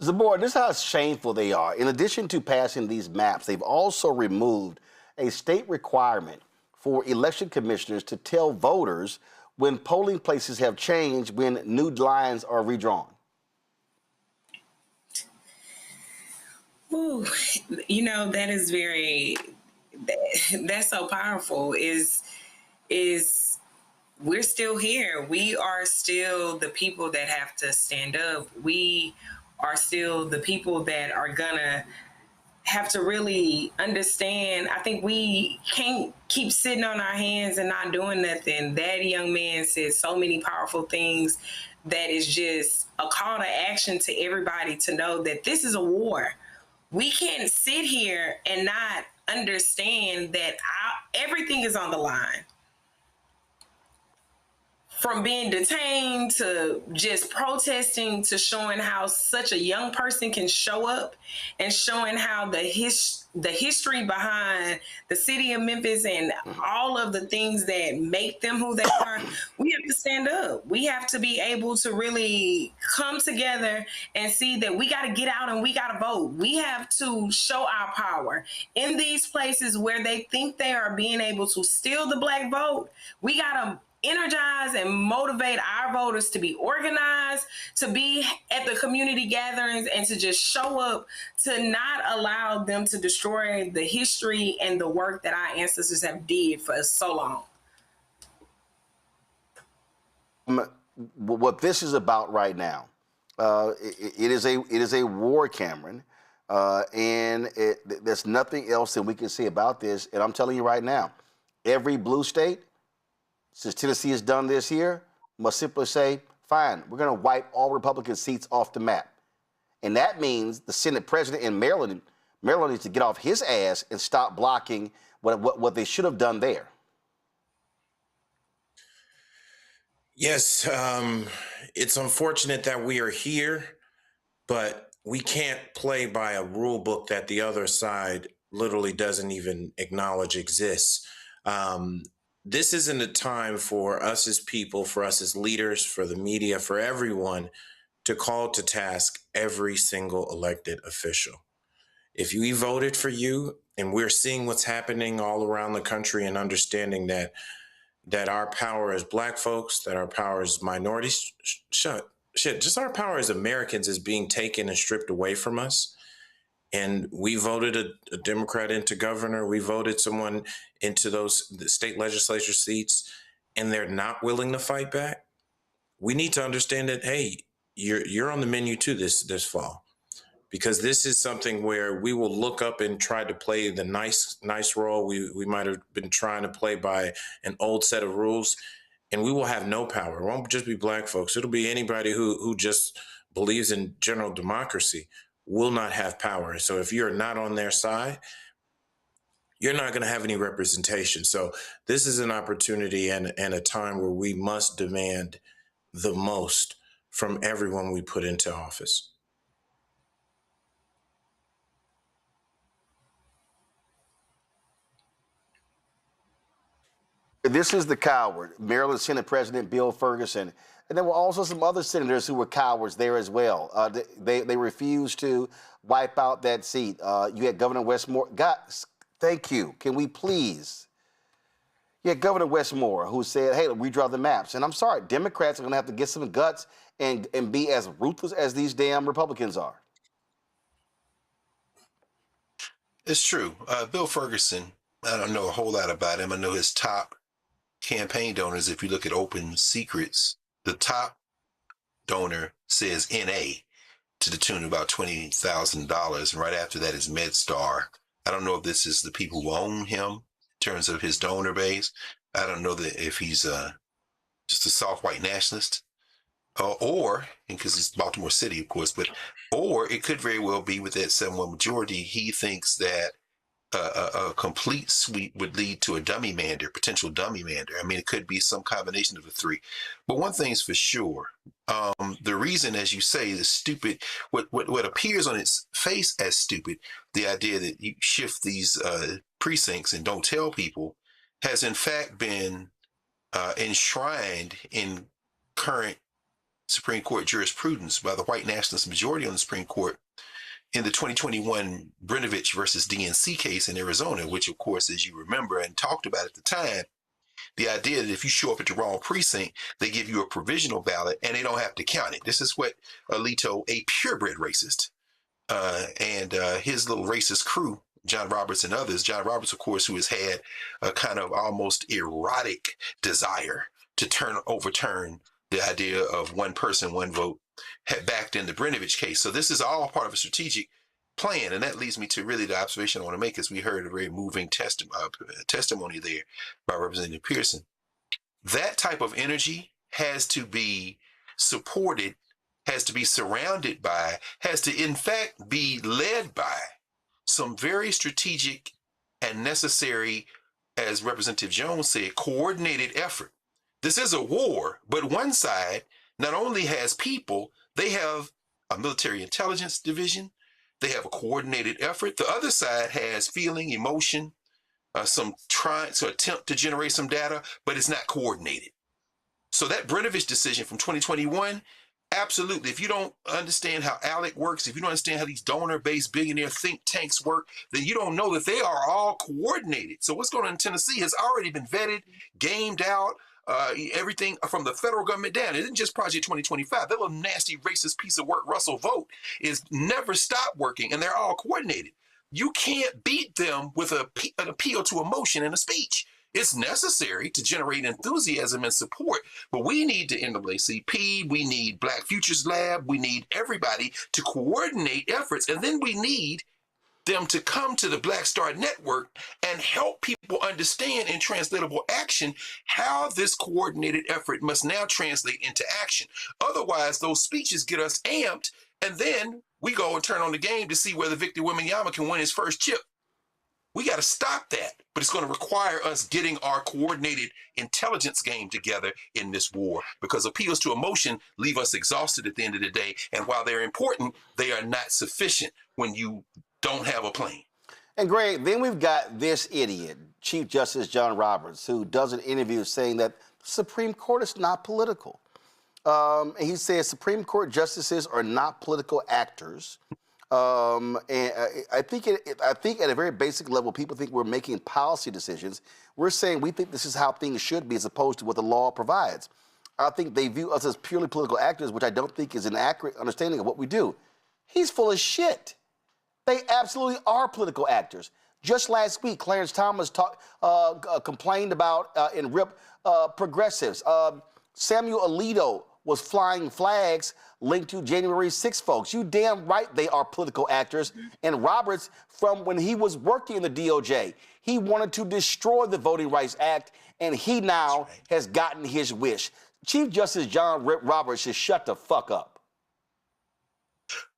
S1: Zabor, this is how shameful they are. In addition to passing these maps, they've also removed a state requirement for election commissioners to tell voters when polling places have changed when new lines are redrawn.
S8: Ooh, you know, that is that's so powerful is we're still here. We are still the people that have to stand up. We are still the people that are gonna have to really understand. I think we can't keep sitting on our hands and not doing nothing. That young man said so many powerful things that is just a call to action to everybody to know that this is a war. We can't sit here and not understand that everything is on the line. From being detained to just protesting to showing how such a young person can show up and showing how the history behind the city of Memphis and all of the things that make them who they are, we have to stand up. We have to be able to really come together and see that we got to get out and we got to vote. We have to show our power in these places where they think they are being able to steal the black vote. We got to energize and motivate our voters to be organized, to be at the community gatherings, and to just show up, to not allow them to destroy the history and the work that our ancestors have did for so long.
S1: What this is about right now, it is a war, Cameron, and there's nothing else that we can say about this. And I'm telling you right now, every blue state, since Tennessee has done this here, must simply say, fine, we're going to wipe all Republican seats off the map. And that means the Senate president in Maryland needs to get off his ass and stop blocking what they should have done there.
S13: Yes, it's unfortunate that we are here, but we can't play by a rule book that the other side literally doesn't even acknowledge exists. This isn't a time for us as people, for us as leaders, for the media, for everyone to call to task every single elected official. If we voted for you and we're seeing what's happening all around the country and understanding that our power as black folks, that our power as minorities, just our power as Americans is being taken and stripped away from us. And we voted a Democrat into governor. We voted someone into those state legislature seats, and they're not willing to fight back. We need to understand that, hey, you're on the menu too this fall, because this is something where we will look up and try to play the nice role we might have been trying to play by an old set of rules, and we will have no power. It won't just be black folks. It'll be anybody who just believes in general democracy will not have power. So if you're not on their side, you're not going to have any representation. So this is an opportunity and a time where we must demand the most from everyone we put into office.
S1: This is the coward, Maryland Senate President Bill Ferguson. And there were also some other senators who were cowards there as well. They refused to wipe out that seat. You had Governor Westmore. Guys, thank you. Can we please? You had Governor Westmore who said, hey, redraw the maps. And I'm sorry, Democrats are going to have to get some guts and be as ruthless as these damn Republicans are.
S12: It's true. Bill Ferguson, I don't know a whole lot about him. I know his top campaign donors, if you look at Open Secrets, the top donor says NA to the tune of about $20,000. And right after that is MedStar. I don't know if this is the people who own him in terms of his donor base. I don't know that if he's just a soft white nationalist or because it's Baltimore City, of course, or it could very well be with that 7-1 majority. He thinks that a complete sweep would lead to a potential dummy mander. I mean, it could be some combination of the three. But one thing's for sure, the reason, as you say, the stupid, what appears on its face as stupid, the idea that you shift these precincts and don't tell people, has in fact been enshrined in current Supreme Court jurisprudence by the white nationalist majority on the Supreme Court in the 2021 Brnovich versus DNC case in Arizona, which, of course, as you remember and talked about at the time, the idea that if you show up at the wrong precinct, they give you a provisional ballot and they don't have to count it. This is what Alito, a purebred racist, and his little racist crew, John Roberts and others, John Roberts, of course, who has had a kind of almost erotic desire to overturn the idea of one person, one vote, had backed in the Brnovich case. So this is all part of a strategic plan. And that leads me to really the observation I want to make, as we heard a very moving testimony there by Representative Pearson. That type of energy has to be supported, has to be surrounded by, has to in fact be led by some very strategic and necessary, as Representative Jones said, coordinated effort. This is a war, but one side not only has people, they have a military intelligence division, they have a coordinated effort. The other side has feeling, emotion, some trying to attempt to generate some data, but it's not coordinated. So that Brnovich decision from 2021, absolutely. If you don't understand how ALEC works, if you don't understand how these donor-based billionaire think tanks work, then you don't know that they are all coordinated. So what's going on in Tennessee has already been vetted, gamed out, everything from the federal government down. It isn't just Project 2025. That little nasty racist piece of work, Russell Vogt, is never stopped working, and they're all coordinated. You can't beat them with an appeal to emotion in a speech. It's necessary to generate enthusiasm and support, but we need the NAACP, we need Black Futures Lab, we need everybody to coordinate efforts, and then we need them to come to the Black Star Network and help people understand in translatable action how this coordinated effort must now translate into action. Otherwise, those speeches get us amped, and then we go and turn on the game to see whether Victor Wembanyama can win his first chip. We got to stop that, but it's going to require us getting our coordinated intelligence game together in this war, because appeals to emotion leave us exhausted at the end of the day, and while they're important, they are not sufficient when you don't have a plan.
S1: And Greg, then we've got this idiot, Chief Justice John Roberts, who does an interview saying that the Supreme Court is not political. And he says Supreme Court justices are not political actors. And I think at a very basic level, people think we're making policy decisions. We're saying we think this is how things should be as opposed to what the law provides. I think they view us as purely political actors, which I don't think is an accurate understanding of what we do. He's full of shit. They absolutely are political actors. Just last week, Clarence Thomas complained about in RIP progressives. Samuel Alito was flying flags linked to January 6 folks. You damn right they are political actors. And Roberts, from when he was working in the DOJ, he wanted to destroy the Voting Rights Act, and he now has gotten his wish. Chief Justice John Roberts should shut the fuck up.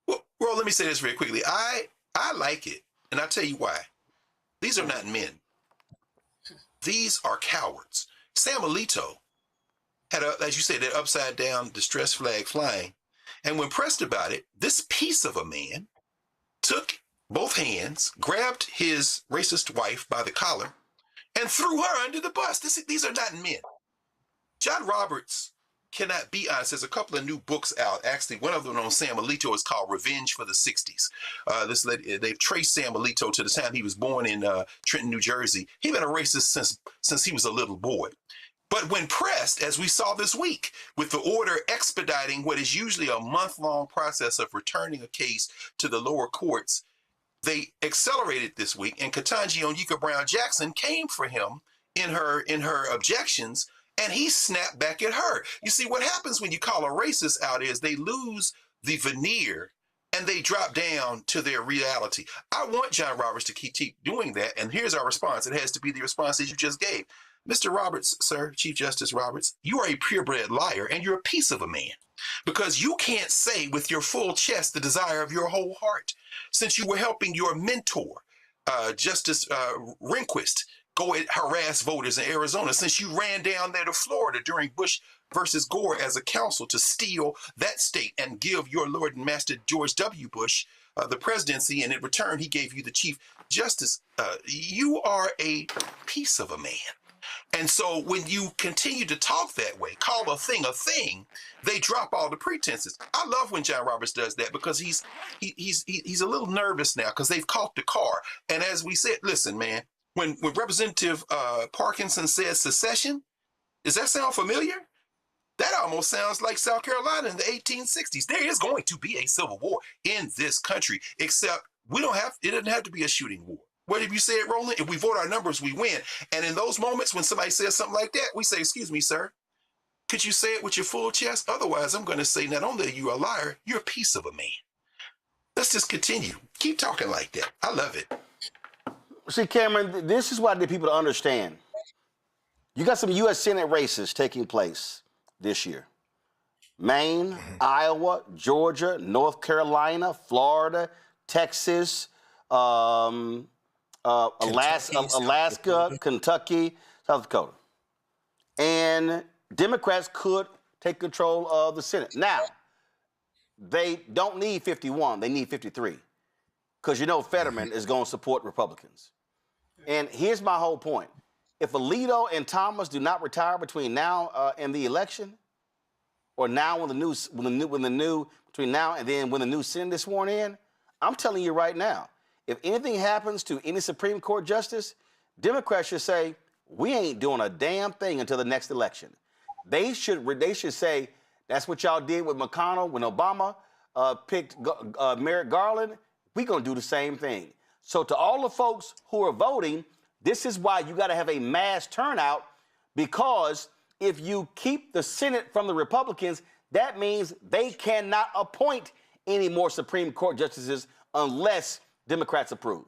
S12: Well, let me say this very quickly. I like it, and I'll tell you why. These are not men. These are cowards. Sam Alito had, as you said, that upside-down distress flag flying, and when pressed about it, this piece of a man took both hands, grabbed his racist wife by the collar, and threw her under the bus. These are not men. John Roberts cannot be honest. There's a couple of new books out. Actually, one of them on Sam Alito is called Revenge for the 60s. They've traced Sam Alito to the time he was born in Trenton, New Jersey. He's been a racist since he was a little boy. But when pressed, as we saw this week, with the order expediting what is usually a month-long process of returning a case to the lower courts, they accelerated this week, and Ketanji Onyeka Brown-Jackson came for him in her objections, and he snapped back at her. You see, what happens when you call a racist out is they lose the veneer and they drop down to their reality. I want John Roberts to keep doing that, and here's our response. It has to be the response that you just gave. Mr. Roberts, sir, Chief Justice Roberts, you are a purebred liar, and you're a piece of a man, because you can't say with your full chest the desire of your whole heart. Since you were helping your mentor, Justice Rehnquist, go and harass voters in Arizona, since you ran down there to Florida during Bush versus Gore as a counsel to steal that state and give your Lord and Master George W. Bush the presidency, and in return, he gave you the Chief Justice. You are a piece of a man. And so when you continue to talk that way, call a thing, they drop all the pretenses. I love when John Roberts does that, because he's a little nervous now because they've caught the car. And as we said, listen, man, when Representative Parkinson says secession, does that sound familiar? That almost sounds like South Carolina in the 1860s. There is going to be a civil war in this country, except it doesn't have to be a shooting war. What have you said, Roland? If we vote our numbers, we win. And in those moments when somebody says something like that, we say, excuse me, sir, could you say it with your full chest? Otherwise, I'm going to say not only are you a liar, you're a piece of a man. Let's just continue. Keep talking like that. I love it.
S1: See, Cameron, this is what I need people to understand. You got some U.S. Senate races taking place this year. Maine, Iowa, Georgia, North Carolina, Florida, Texas, Alaska, Kentucky, South Dakota. And Democrats could take control of the Senate. Now, they don't need 51, they need 53. Because you know Fetterman is going to support Republicans. And here's my whole point. If Alito and Thomas do not retire between now and the election, or now between now and then when the new Senate is sworn in, I'm telling you right now, if anything happens to any Supreme Court justice, Democrats should say, we ain't doing a damn thing until the next election. They should say, that's what y'all did with McConnell when Obama picked Merrick Garland. We're going to do the same thing. So to all the folks who are voting, this is why you got to have a mass turnout, because if you keep the Senate from the Republicans, that means they cannot appoint any more Supreme Court justices unless Democrats approve.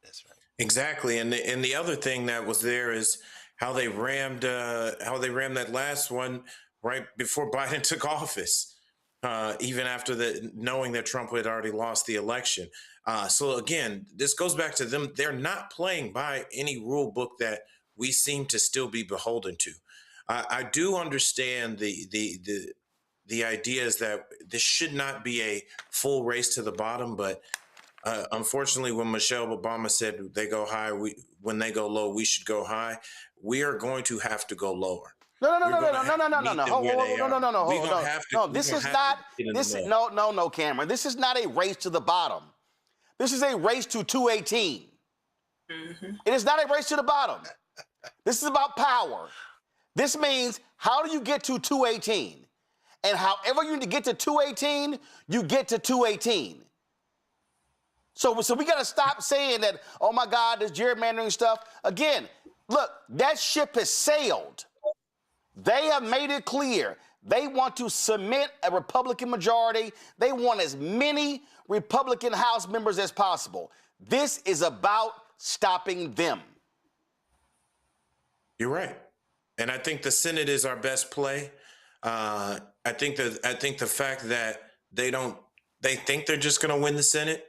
S12: That's right.
S13: Exactly. And the other thing that was there is how they rammed that last one right before Biden took office, even after knowing that Trump had already lost the election. So again, this goes back to them. They're not playing by any rule book that we seem to still be beholden to. I do understand the idea is that this should not be a full race to the bottom, but unfortunately, when Michelle Obama said they go high, when they go low, we should go high. We are going to have to go lower.
S1: No, Cameron. This is not a race to the bottom. This is a race to 218. Mm-hmm. It is not a race to the bottom. This is about power. This means, how do you get to 218? And however you need to get to 218, you get to 218. So we got to stop saying that, oh my God, this gerrymandering stuff. Again, look, that ship has sailed. They have made it clear. They want to cement a Republican majority. They want as many Republican House members as possible. This is about stopping them.
S13: You're right. And I think the Senate is our best play. I think the fact that they think they're just going to win the Senate,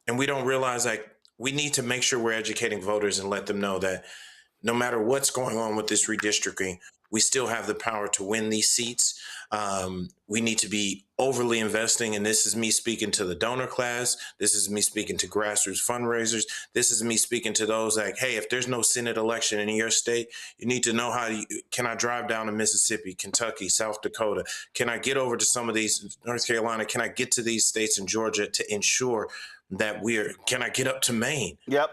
S13: and we don't realize, like, we need to make sure we're educating voters and let them know that no matter what's going on with this redistricting, We still have the power to win these seats. We need to be overly investing, and this is me speaking to the donor class. This is me speaking to grassroots fundraisers. This is me speaking to those like, hey, if there's no Senate election in your state, you need to know can I drive down to Mississippi, Kentucky, South Dakota? Can I get over to some of these, North Carolina? Can I get to these states in Georgia to ensure that can I get up to Maine?
S1: Yep.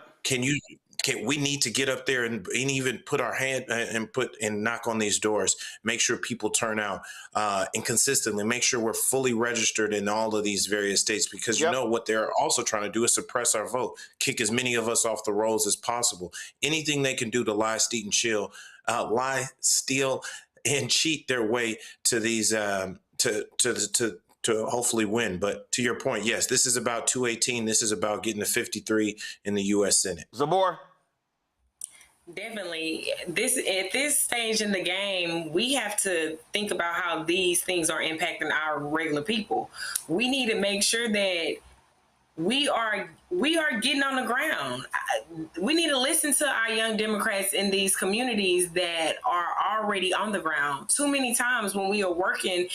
S13: We need to get up there and even put our hand and knock on these doors, make sure people turn out and consistently make sure we're fully registered in all of these various states, because you know what they're also trying to do is suppress our vote, kick as many of us off the rolls as possible. Anything they can do to lie, steal, and cheat their way to these to hopefully win. But to your point, yes, this is about 218. This is about getting to 53 in the U.S. Senate.
S1: Zabor?
S8: Definitely. At this stage in the game, we have to think about how these things are impacting our regular people. We need to make sure that we are getting on the ground. We need to listen to our young Democrats in these communities that are already on the ground. Too many times when we are working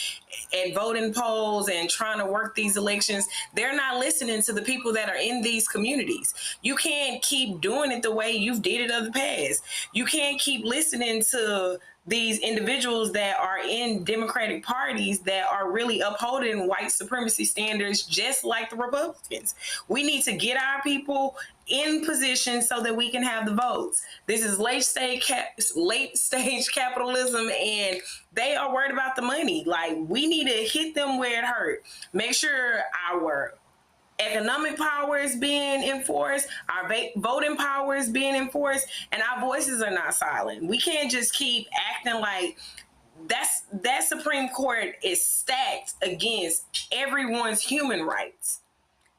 S8: at voting polls and trying to work these elections, they're not listening to the people that are in these communities. You can't keep doing it the way you've did it in the past. You can't keep listening to these individuals that are in Democratic parties that are really upholding white supremacy standards just like the Republicans. We need to get our people in position so that we can have the votes. This is late stage capitalism, and they are worried about the money. Like, we need to hit them where it hurt. Make sure our economic power is being enforced, our voting power is being enforced, and our voices are not silent. We can't just keep acting like that Supreme Court is stacked against everyone's human rights.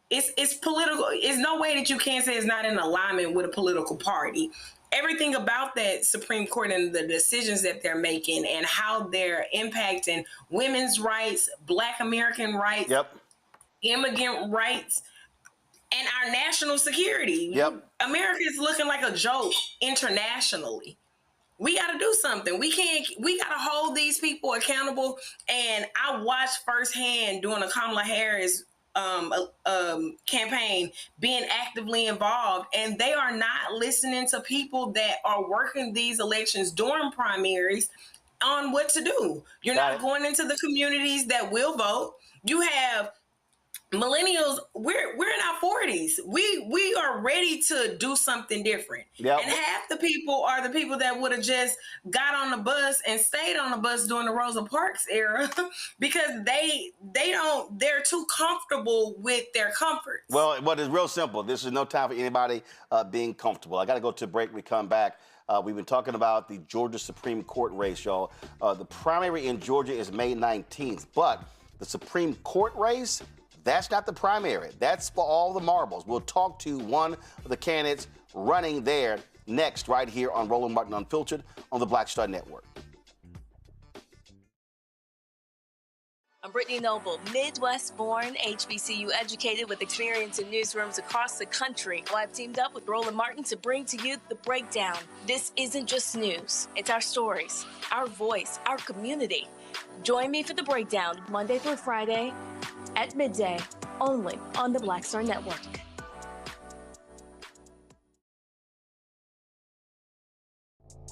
S8: It's political. It's no way that you can't say it's not in alignment with a political party. Everything about that Supreme Court and the decisions that they're making and how they're impacting women's rights, Black American rights, immigrant rights, and our national security. America is looking like a joke internationally. We got to do something. We got to hold these people accountable. And I watched firsthand during the Kamala Harris campaign being actively involved, and they are not listening to people that are working these elections during primaries on what to do. You're not going into the communities that will vote. You have millennials, we're in our 40s. We are ready to do something different. And half the people are the people that would have just got on the bus and stayed on the bus during the Rosa Parks era because they're too comfortable with their comforts.
S1: Well, it's real simple. This is no time for anybody being comfortable. I got to go to a break. We come back. We've been talking about the Georgia Supreme Court race, y'all. The primary in Georgia is May 19th, but the Supreme Court race, that's not the primary. That's for all the marbles. We'll talk to one of the candidates running there next, right here on Roland Martin Unfiltered on the Black Star Network.
S3: I'm Brittany Noble, Midwest-born, HBCU educated with experience in newsrooms across the country. Well, I've teamed up with Roland Martin to bring to you The Breakdown. This isn't just news. It's our stories, our voice, our community. Join me for The Breakdown, Monday through Friday at midday, only on the Black Star Network.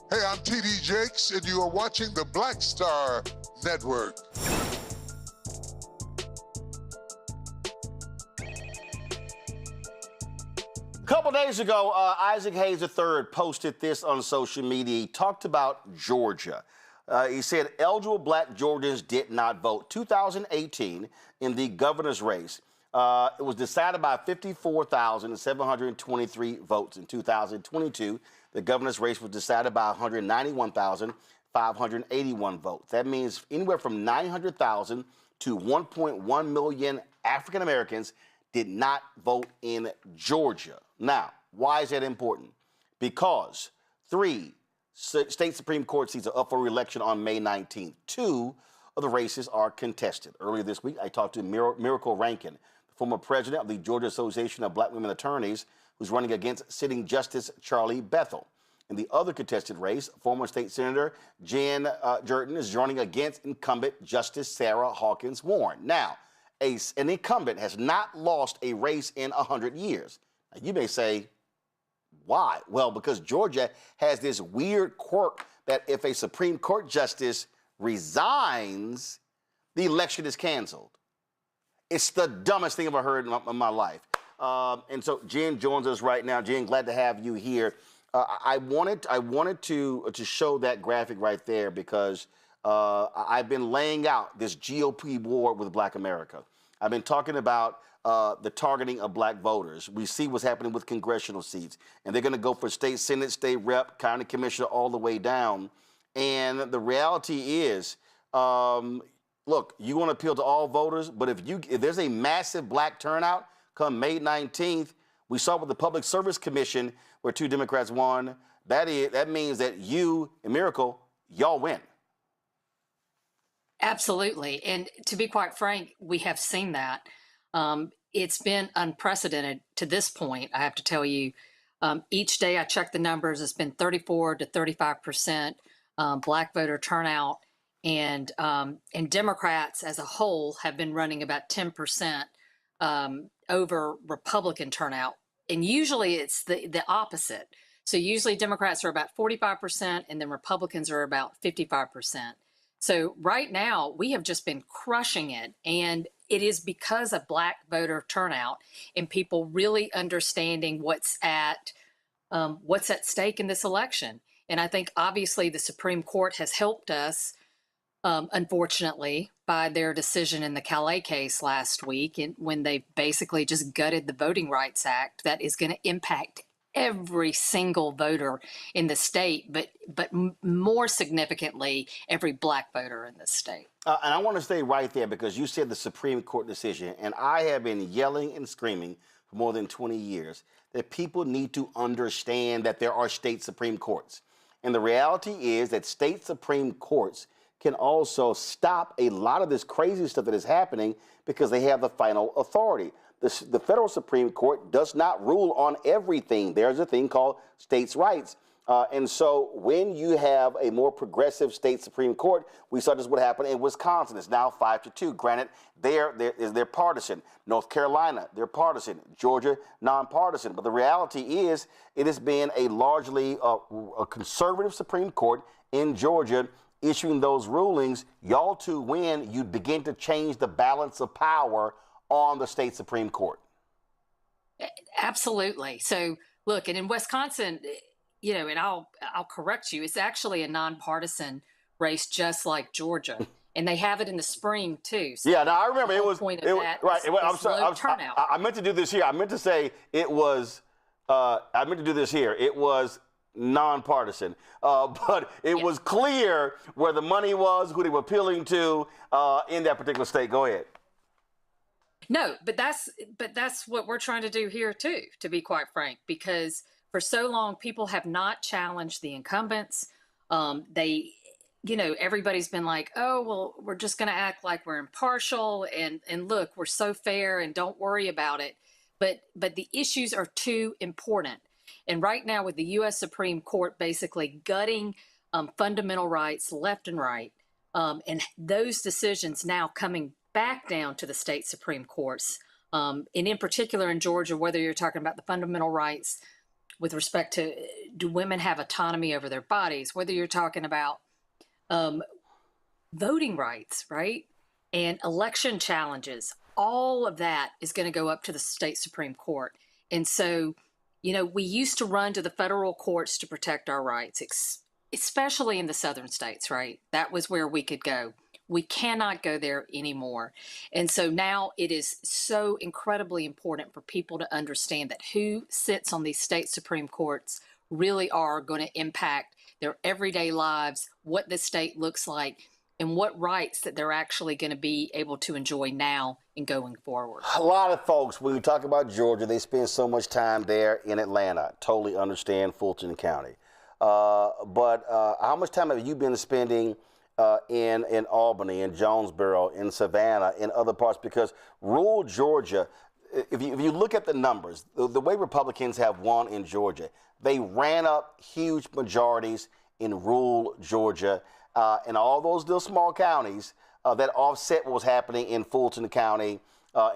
S5: Hey, I'm TD Jakes, and you are watching the Black Star Network.
S1: A couple days ago, Isaac Hayes III posted this on social media. He talked about Georgia. He said eligible Black Georgians did not vote. 2018, in the governor's race, it was decided by 54,723 votes. In 2022, the governor's race was decided by 191,581 votes. That means anywhere from 900,000 to 1.1 million African Americans did not vote in Georgia. Now, why is that important? Because 3 state Supreme Court seats are up for re-election on May 19th. 2 of the races are contested. Earlier this week, I talked to Miracle Rankin, the former president of the Georgia Association of Black Women Attorneys, who's running against sitting Justice Charlie Bethel. In the other contested race, former state senator Jen Jordan is running against incumbent Justice Sarah Hawkins Warren. Now, an incumbent has not lost a race in 100 years. Now, you may say, why? Well, because Georgia has this weird quirk that if a Supreme Court justice resigns, the election is canceled. It's the dumbest thing I've ever heard in my life. And so Jen joins us right now. Jen, glad to have you here. I wanted to show that graphic right there because I've been laying out this GOP war with Black America. I've been talking about the targeting of Black voters. We see what's happening with congressional seats, and they're going to go for state senate, state rep, county commissioner, all the way down. And the reality is, look, you want to appeal to all voters, but if there's a massive Black turnout come May 19th, we saw with the Public Service Commission where 2 Democrats won. That means that you and Miracle, y'all win.
S7: Absolutely. And to be quite frank, we have seen that. It's been unprecedented to this point, I have to tell you. Each day I check the numbers, it's been 34 to 35% Black voter turnout. And Democrats as a whole have been running about 10% over Republican turnout. And usually it's the opposite. So usually Democrats are about 45% and then Republicans are about 55%. So right now we have just been crushing it. And it is because of Black voter turnout and people really understanding what's at stake in this election. And I think obviously the Supreme Court has helped us, unfortunately, by their decision in the Calif case last week, and when they basically just gutted the Voting Rights Act that is going to impact every single voter in the state, but more significantly, every Black voter in the state.
S1: And I want to stay right there because you said the Supreme Court decision, and I have been yelling and screaming for more than 20 years that people need to understand that there are state Supreme Courts. And the reality is that state Supreme Courts can also stop a lot of this crazy stuff that is happening because they have the final authority. The federal Supreme Court does not rule on everything. There's a thing called states' rights. And so when you have a more progressive state Supreme Court, we saw just what happened in Wisconsin. It's now 5-2. Granted, they're partisan. North Carolina, they're partisan. Georgia, nonpartisan. But the reality is it has been a largely a conservative Supreme Court in Georgia issuing those rulings. Y'all two win, you begin to change the balance of power on the state Supreme Court.
S7: Absolutely. So look, and in Wisconsin, you know, and I'll correct you, it's actually a nonpartisan race just like Georgia. And they have it in the spring too. So
S1: yeah, now I remember it was
S7: right.
S1: I'm sorry. I meant to do this here. I meant to say it was. I meant to do this here. It was nonpartisan, but it was clear where the money was, who they were appealing to in that particular state. Go ahead.
S7: No, but that's what we're trying to do here too, to be quite frank, because for so long people have not challenged the incumbents. Everybody's been like, oh, well, we're just going to act like we're impartial and look, we're so fair and don't worry about it. But the issues are too important. And right now with the U.S. Supreme Court basically gutting fundamental rights left and right, and those decisions now coming back down to the state Supreme Courts, and in particular in Georgia, whether you're talking about the fundamental rights with respect to do women have autonomy over their bodies, whether you're talking about voting rights, right? And election challenges, all of that is going to go up to the state Supreme Court. And so, we used to run to the federal courts to protect our rights, especially in the southern states, right? That was where we could go. We cannot go there anymore. And so now it is so incredibly important for people to understand that who sits on these state Supreme Courts really are going to impact their everyday lives, what the state looks like, and what rights that they're actually going to be able to enjoy now and going forward.
S1: A lot of folks, when we talk about Georgia, they spend so much time there in Atlanta. Totally understand Fulton County. But how much time have you been spending in Albany, in Jonesboro, in Savannah, in other parts? Because rural Georgia, if you look at the numbers, the way Republicans have won in Georgia, they ran up huge majorities in rural Georgia and all those little small counties that offset what was happening in Fulton County,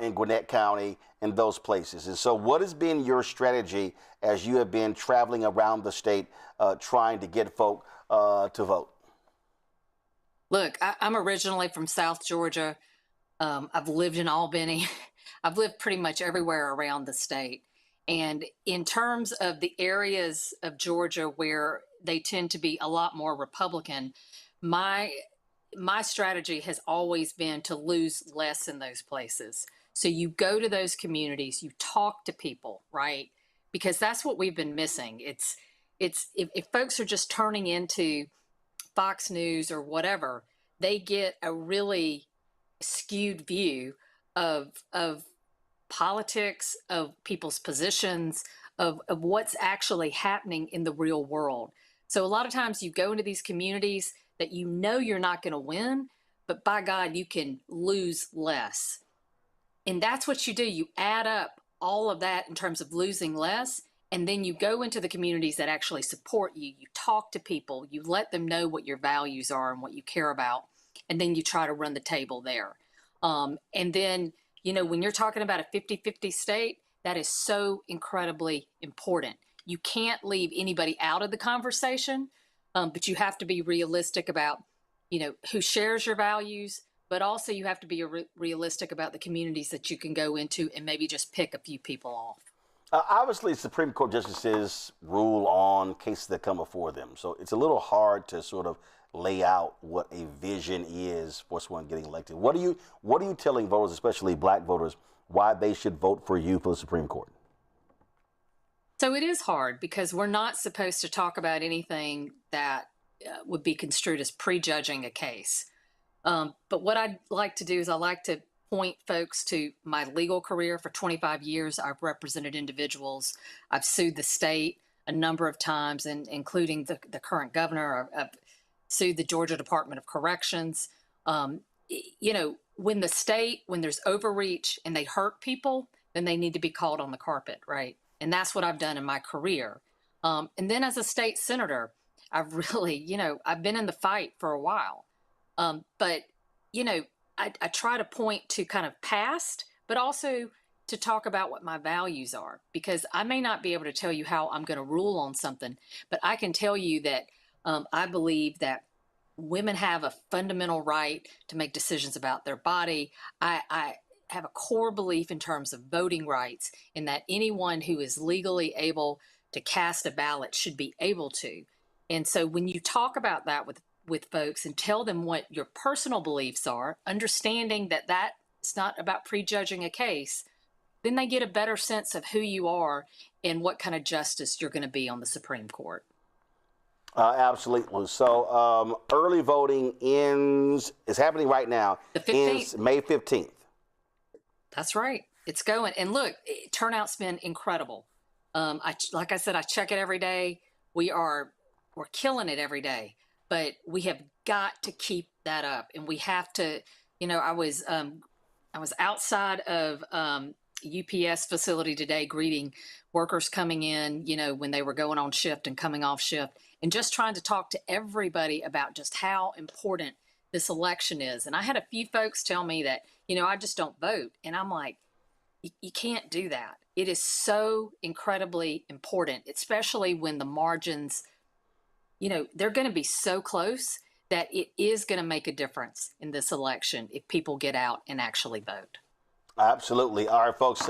S1: in Gwinnett County, and those places. And so what has been your strategy as you have been traveling around the state trying to get folk to vote?
S7: Look, I'm originally from South Georgia. I've lived in Albany. I've lived pretty much everywhere around the state. And in terms of the areas of Georgia where they tend to be a lot more Republican, my strategy has always been to lose less in those places. So you go to those communities, you talk to people, right? Because that's what we've been missing. It's if folks are just turning into Fox News or whatever, they get a really skewed view of politics, of people's positions, of what's actually happening in the real world. So a lot of times you go into these communities that you know you're not going to win, but by God, you can lose less. And that's what you do. You add up all of that in terms of losing less, and then you go into the communities that actually support you. You talk to people, you let them know what your values are and what you care about, and then you try to run the table there. And then, you know, when you're talking about a 50-50 state, that is so incredibly important. You can't leave anybody out of the conversation, but you have to be realistic about, you know, who shares your values, but also you have to be realistic about the communities that you can go into and maybe just pick a few people off.
S1: Obviously, Supreme Court justices rule on cases that come before them. So it's a little hard to sort of lay out what a vision is for someone getting elected. What are you telling voters, especially black voters, why they should vote for you for the Supreme Court?
S7: So it is hard because we're not supposed to talk about anything that would be construed as prejudging a case. But what I'd like to do is I like to point folks to my legal career. For 25 years, I've represented individuals. I've sued the state a number of times, and including the current governor. I've sued the Georgia Department of Corrections. You know, when there's overreach and they hurt people, then they need to be called on the carpet, right? And that's what I've done in my career. And then as a state senator, I've really, you know, I've been in the fight for a while. But, you know, I try to point to kind of past, but also to talk about what my values are, because I may not be able to tell you how I'm going to rule on something, but I can tell you that I believe that women have a fundamental right to make decisions about their body. I have a core belief in terms of voting rights, in that anyone who is legally able to cast a ballot should be able to. And so when you talk about that with folks and tell them what your personal beliefs are, understanding that that's not about prejudging a case, then they get a better sense of who you are and what kind of justice you're going to be on the Supreme Court.
S1: Absolutely. So early voting is happening right now.
S7: The 15th.
S1: Ends May 15th.
S7: That's right. It's going. And look, turnout's been incredible. Like I said, I check it every day. We're killing it every day, but we have got to keep that up. And we have to, you know, I was outside of UPS facility today greeting workers coming in, you know, when they were going on shift and coming off shift, and just trying to talk to everybody about just how important this election is. And I had a few folks tell me that, you know, I just don't vote. And I'm like, you can't do that. It is so incredibly important, especially when the margins, you know, they're going to be so close that it is going to make a difference in this election if people get out and actually vote.
S1: Absolutely. All right, folks.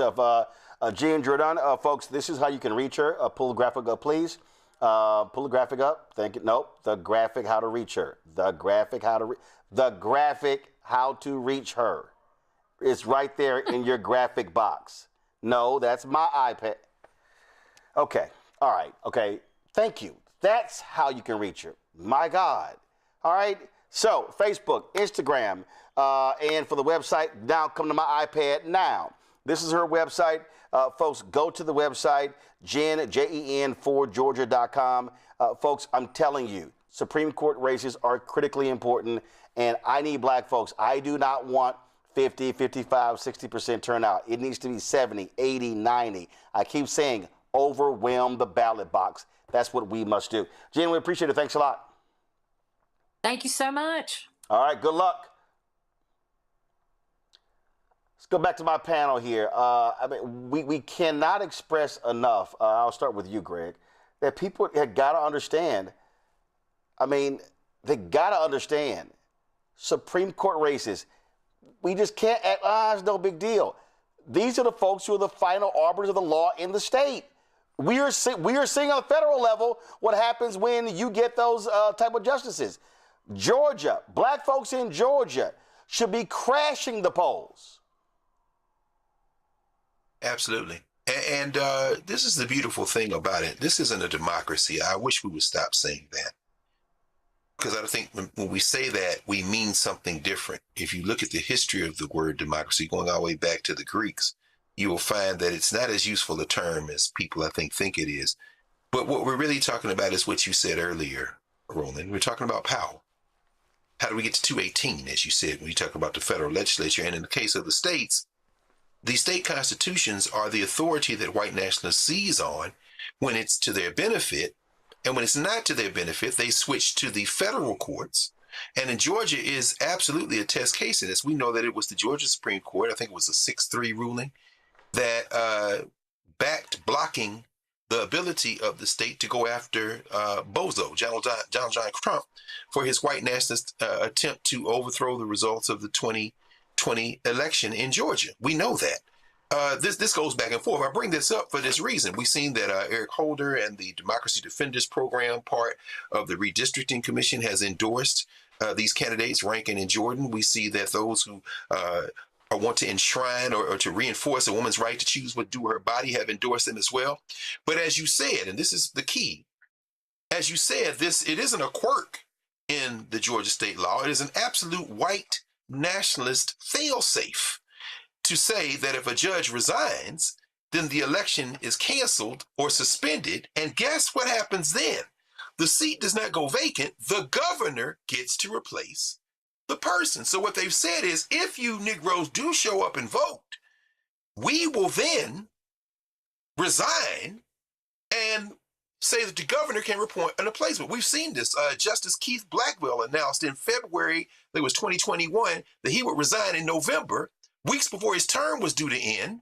S1: Jean Jordan, folks, this is how you can reach her. Pull the graphic up, please. Pull the graphic up. Thank you. Nope. The graphic how to reach her. The graphic how to reach her. It's right there in your graphic box. No, that's my iPad. Okay. All right. Okay. Thank you. That's how you can reach her. My God. All right. So Facebook, Instagram, and for the website, now come to my iPad now. This is her website. Folks, go to the website, JEN4Georgia.com. Folks, I'm telling you, Supreme Court races are critically important, and I need black folks. I do not want 50, 55, 60% turnout. It needs to be 70, 80, 90. I keep saying overwhelm the ballot box. That's what we must do. Jen, we appreciate it. Thanks a lot.
S7: Thank you so much.
S1: All right, good luck. Let's go back to my panel here. We cannot express enough, I'll start with you, Greg, that people have got to understand. They got to understand Supreme Court races. We just can't act, it's no big deal. These are the folks who are the final arbiters of the law in the state. We are seeing on the federal level what happens when you get those type of justices. Georgia, black folks in Georgia should be crashing the polls.
S12: Absolutely. And this is the beautiful thing about it. This isn't a democracy. I wish we would stop saying that. Because I think when we say that, we mean something different. If you look at the history of the word democracy, going all the way back to the Greeks, you will find that it's not as useful a term as people, I think it is. But what we're really talking about is what you said earlier, Roland. We're talking about power. How do we get to 218, as you said, when you talk about the federal legislature? And in the case of the states, the state constitutions are the authority that white nationalists seize on when it's to their benefit. And when it's not to their benefit, they switch to the federal courts. And in Georgia is absolutely a test case in this. We know that it was the Georgia Supreme Court, I think it was a 6-3 ruling, that backed blocking the ability of the state to go after Bozo, Donald John Trump, for his white nationalist attempt to overthrow the results of the 2020 election in Georgia. We know that. This goes back and forth. I bring this up for this reason. We've seen that Eric Holder and the Democracy Defenders Program, part of the Redistricting Commission, has endorsed these candidates, Rankin and Jordan. We see that those who want to enshrine or to reinforce a woman's right to choose what to do with her body have endorsed them as well. But as you said, and this is the key, as you said, it isn't a quirk in the Georgia state law. It is an absolute white nationalist failsafe to say that if a judge resigns, then the election is canceled or suspended. And guess what happens then? The seat does not go vacant. The governor gets to replace the person. So what they've said is, if you Negroes do show up and vote, we will then resign and say that the governor can appoint an replacement. We've seen this. Justice Keith Blackwell announced in February, it was 2021, that he would resign in November, weeks before his term was due to end.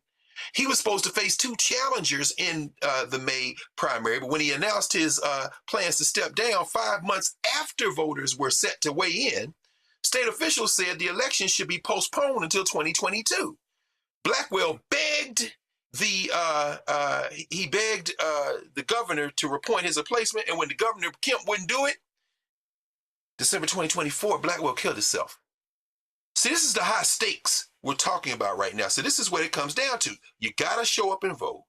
S12: He was supposed to face 2 challengers in the May primary, but when he announced his plans to step down 5 months after voters were set to weigh in, state officials said the election should be postponed until 2022. Blackwell begged the governor to appoint his replacement, and when the governor Kemp wouldn't do it, December 2024, Blackwell killed himself. See, this is the high stakes we're talking about right now. So this is what it comes down to. You got to show up and vote.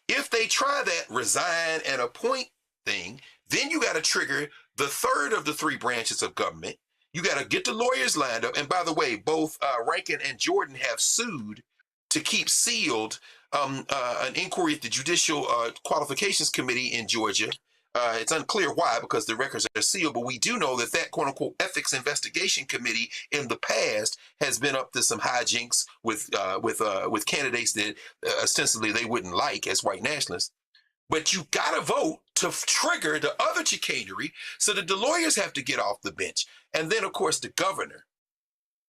S12: If they try that resign and appoint thing, then you got to trigger the third of the 3 branches of government. You got to get the lawyers lined up. And by the way, both Rankin and Jordan have sued to keep sealed an inquiry at the Judicial Qualifications Committee in Georgia. It's unclear why, because the records are sealed, but we do know that that quote-unquote ethics investigation committee in the past has been up to some hijinks with candidates that ostensibly they wouldn't like as white nationalists. But you got to vote to trigger the other chicanery so that the lawyers have to get off the bench. And then, of course, the governor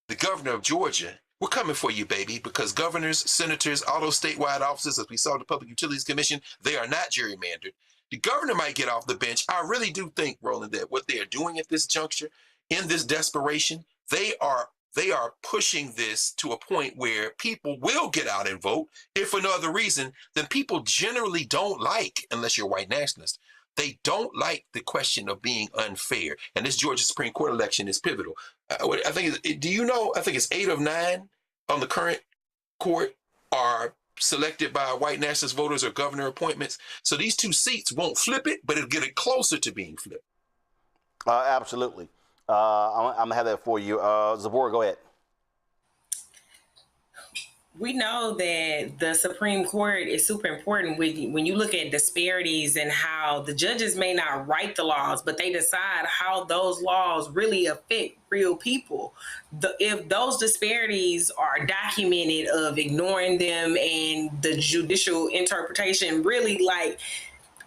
S12: of Georgia, we're coming for you, baby, because governors, senators, all those statewide offices, as we saw the Public Utilities Commission, they are not gerrymandered. The governor might get off the bench. I really do think, Roland, that what they are doing at this juncture, in this desperation, they are pushing this to a point where people will get out and vote, if for no other reason than people generally don't like, unless you're a white nationalist, they don't like the question of being unfair. And this Georgia Supreme Court election is pivotal. I think, do you know, I think it's 8 of 9 on the current court are selected by white nationalist voters or governor appointments. So these 2 seats won't flip it, but it'll get it closer to being flipped.
S1: Absolutely. I'm going to have that for you. Zipporah, go ahead.
S8: We know that the Supreme Court is super important when you look at disparities and how the judges may not write the laws, but they decide how those laws really affect real people. If those disparities are documented of ignoring them and the judicial interpretation really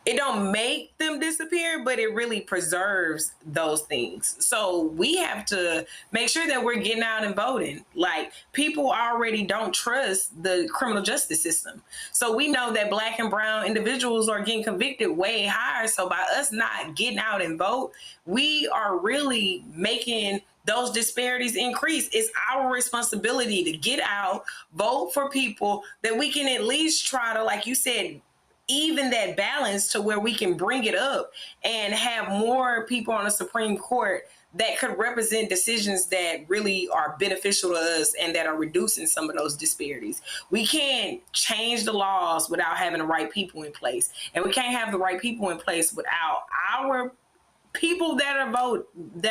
S8: it don't make them disappear, but it really preserves those things. So we have to make sure that we're getting out and voting. Like, people already don't trust the criminal justice system. So we know that Black and brown individuals are getting convicted way higher. So by us not getting out and vote, we are really making those disparities increase. It's our responsibility to get out, vote for people that we can at least try to, like you said, even that balance to where we can bring it up and have more people on the Supreme Court that could represent decisions that really are beneficial to us and that are reducing some of those disparities. We can't change the laws without having the right people in place. And we can't have the right people in place without our people that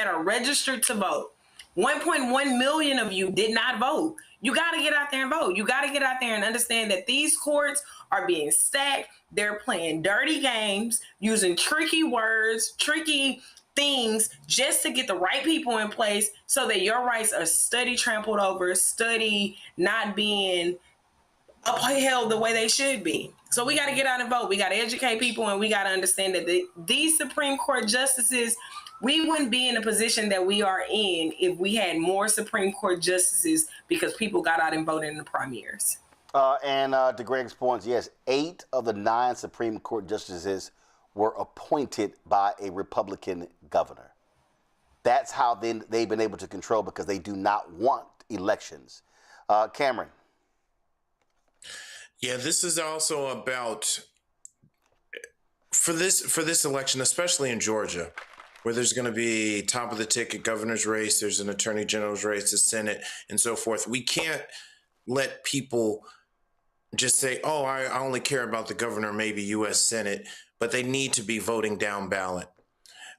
S8: are registered to vote. 1.1 million of you did not vote. You got to get out there and vote. You got to get out there and understand that these courts are being stacked. They're playing dirty games, using tricky words, tricky things just to get the right people in place so that your rights are study trampled over, study not being upheld the way they should be. So we got to get out and vote. We got to educate people, and we got to understand that these Supreme Court justices, we wouldn't be in the position that we are in if we had more Supreme Court justices because people got out and voted in the primaries.
S1: And to Greg's points, yes, 8 of the 9 Supreme Court justices were appointed by a Republican governor. That's how they've been able to control, because they do not want elections. Cameron.
S13: Yeah, this is also about, for this election, especially in Georgia, where there's going to be top of the ticket governor's race, there's an attorney general's race, the Senate, and so forth. We can't let people just say, oh, I only care about the governor, maybe U.S. Senate, but they need to be voting down ballot.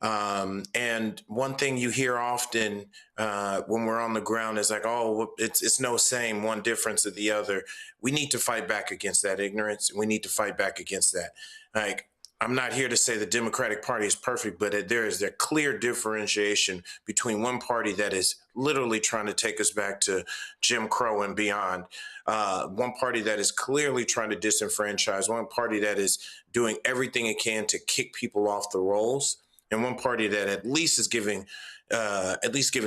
S13: And one thing you hear often when we're on the ground is like, oh, it's no same, one difference or the other. We need to fight back against that ignorance. We need to fight back against that. Like, I'm not here to say the Democratic Party is perfect, but there is a clear differentiation between one party that is literally trying to take us back to Jim Crow and beyond, one party that is clearly trying to disenfranchise, one party that is doing everything it can to kick people off the rolls, and one party that at least is giving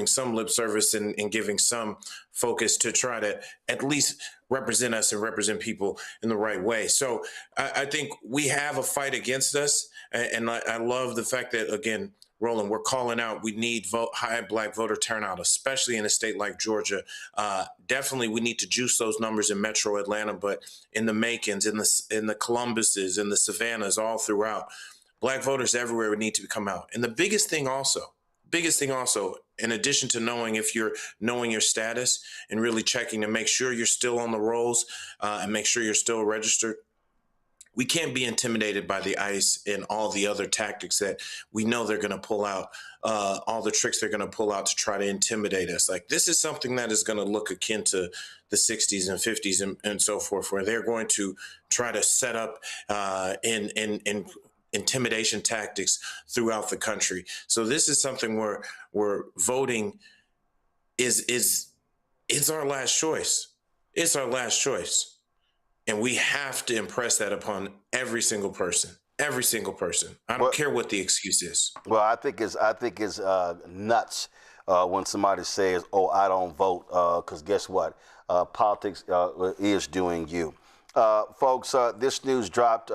S13: some lip service and giving some focus to try to at least represent us and represent people in the right way. So I think we have a fight against us. And I love the fact that, again, Roland, we're calling out, we need high Black voter turnout, especially in a state like Georgia. Definitely we need to juice those numbers in Metro Atlanta, but in the Macons, in the Columbuses, in the Savannahs, all throughout, Black voters everywhere would need to come out. And the biggest thing also, in addition to knowing your status and really checking to make sure you're still on the rolls and make sure you're still registered, we can't be intimidated by the ICE and all the other tactics that we know they're going to pull out, all the tricks they're going to pull out to try to intimidate us. Like, this is something that is going to look akin to the 60s and 50s and so forth, where they're going to try to set up in intimidation tactics throughout the country. So this is something where voting is our last choice. It's our last choice. And we have to impress that upon every single person. Every single person. I don't care what the excuse is.
S1: Well, I think it's nuts when somebody says, "Oh, I don't vote," because guess what? Politics is doing you. Folks, this news dropped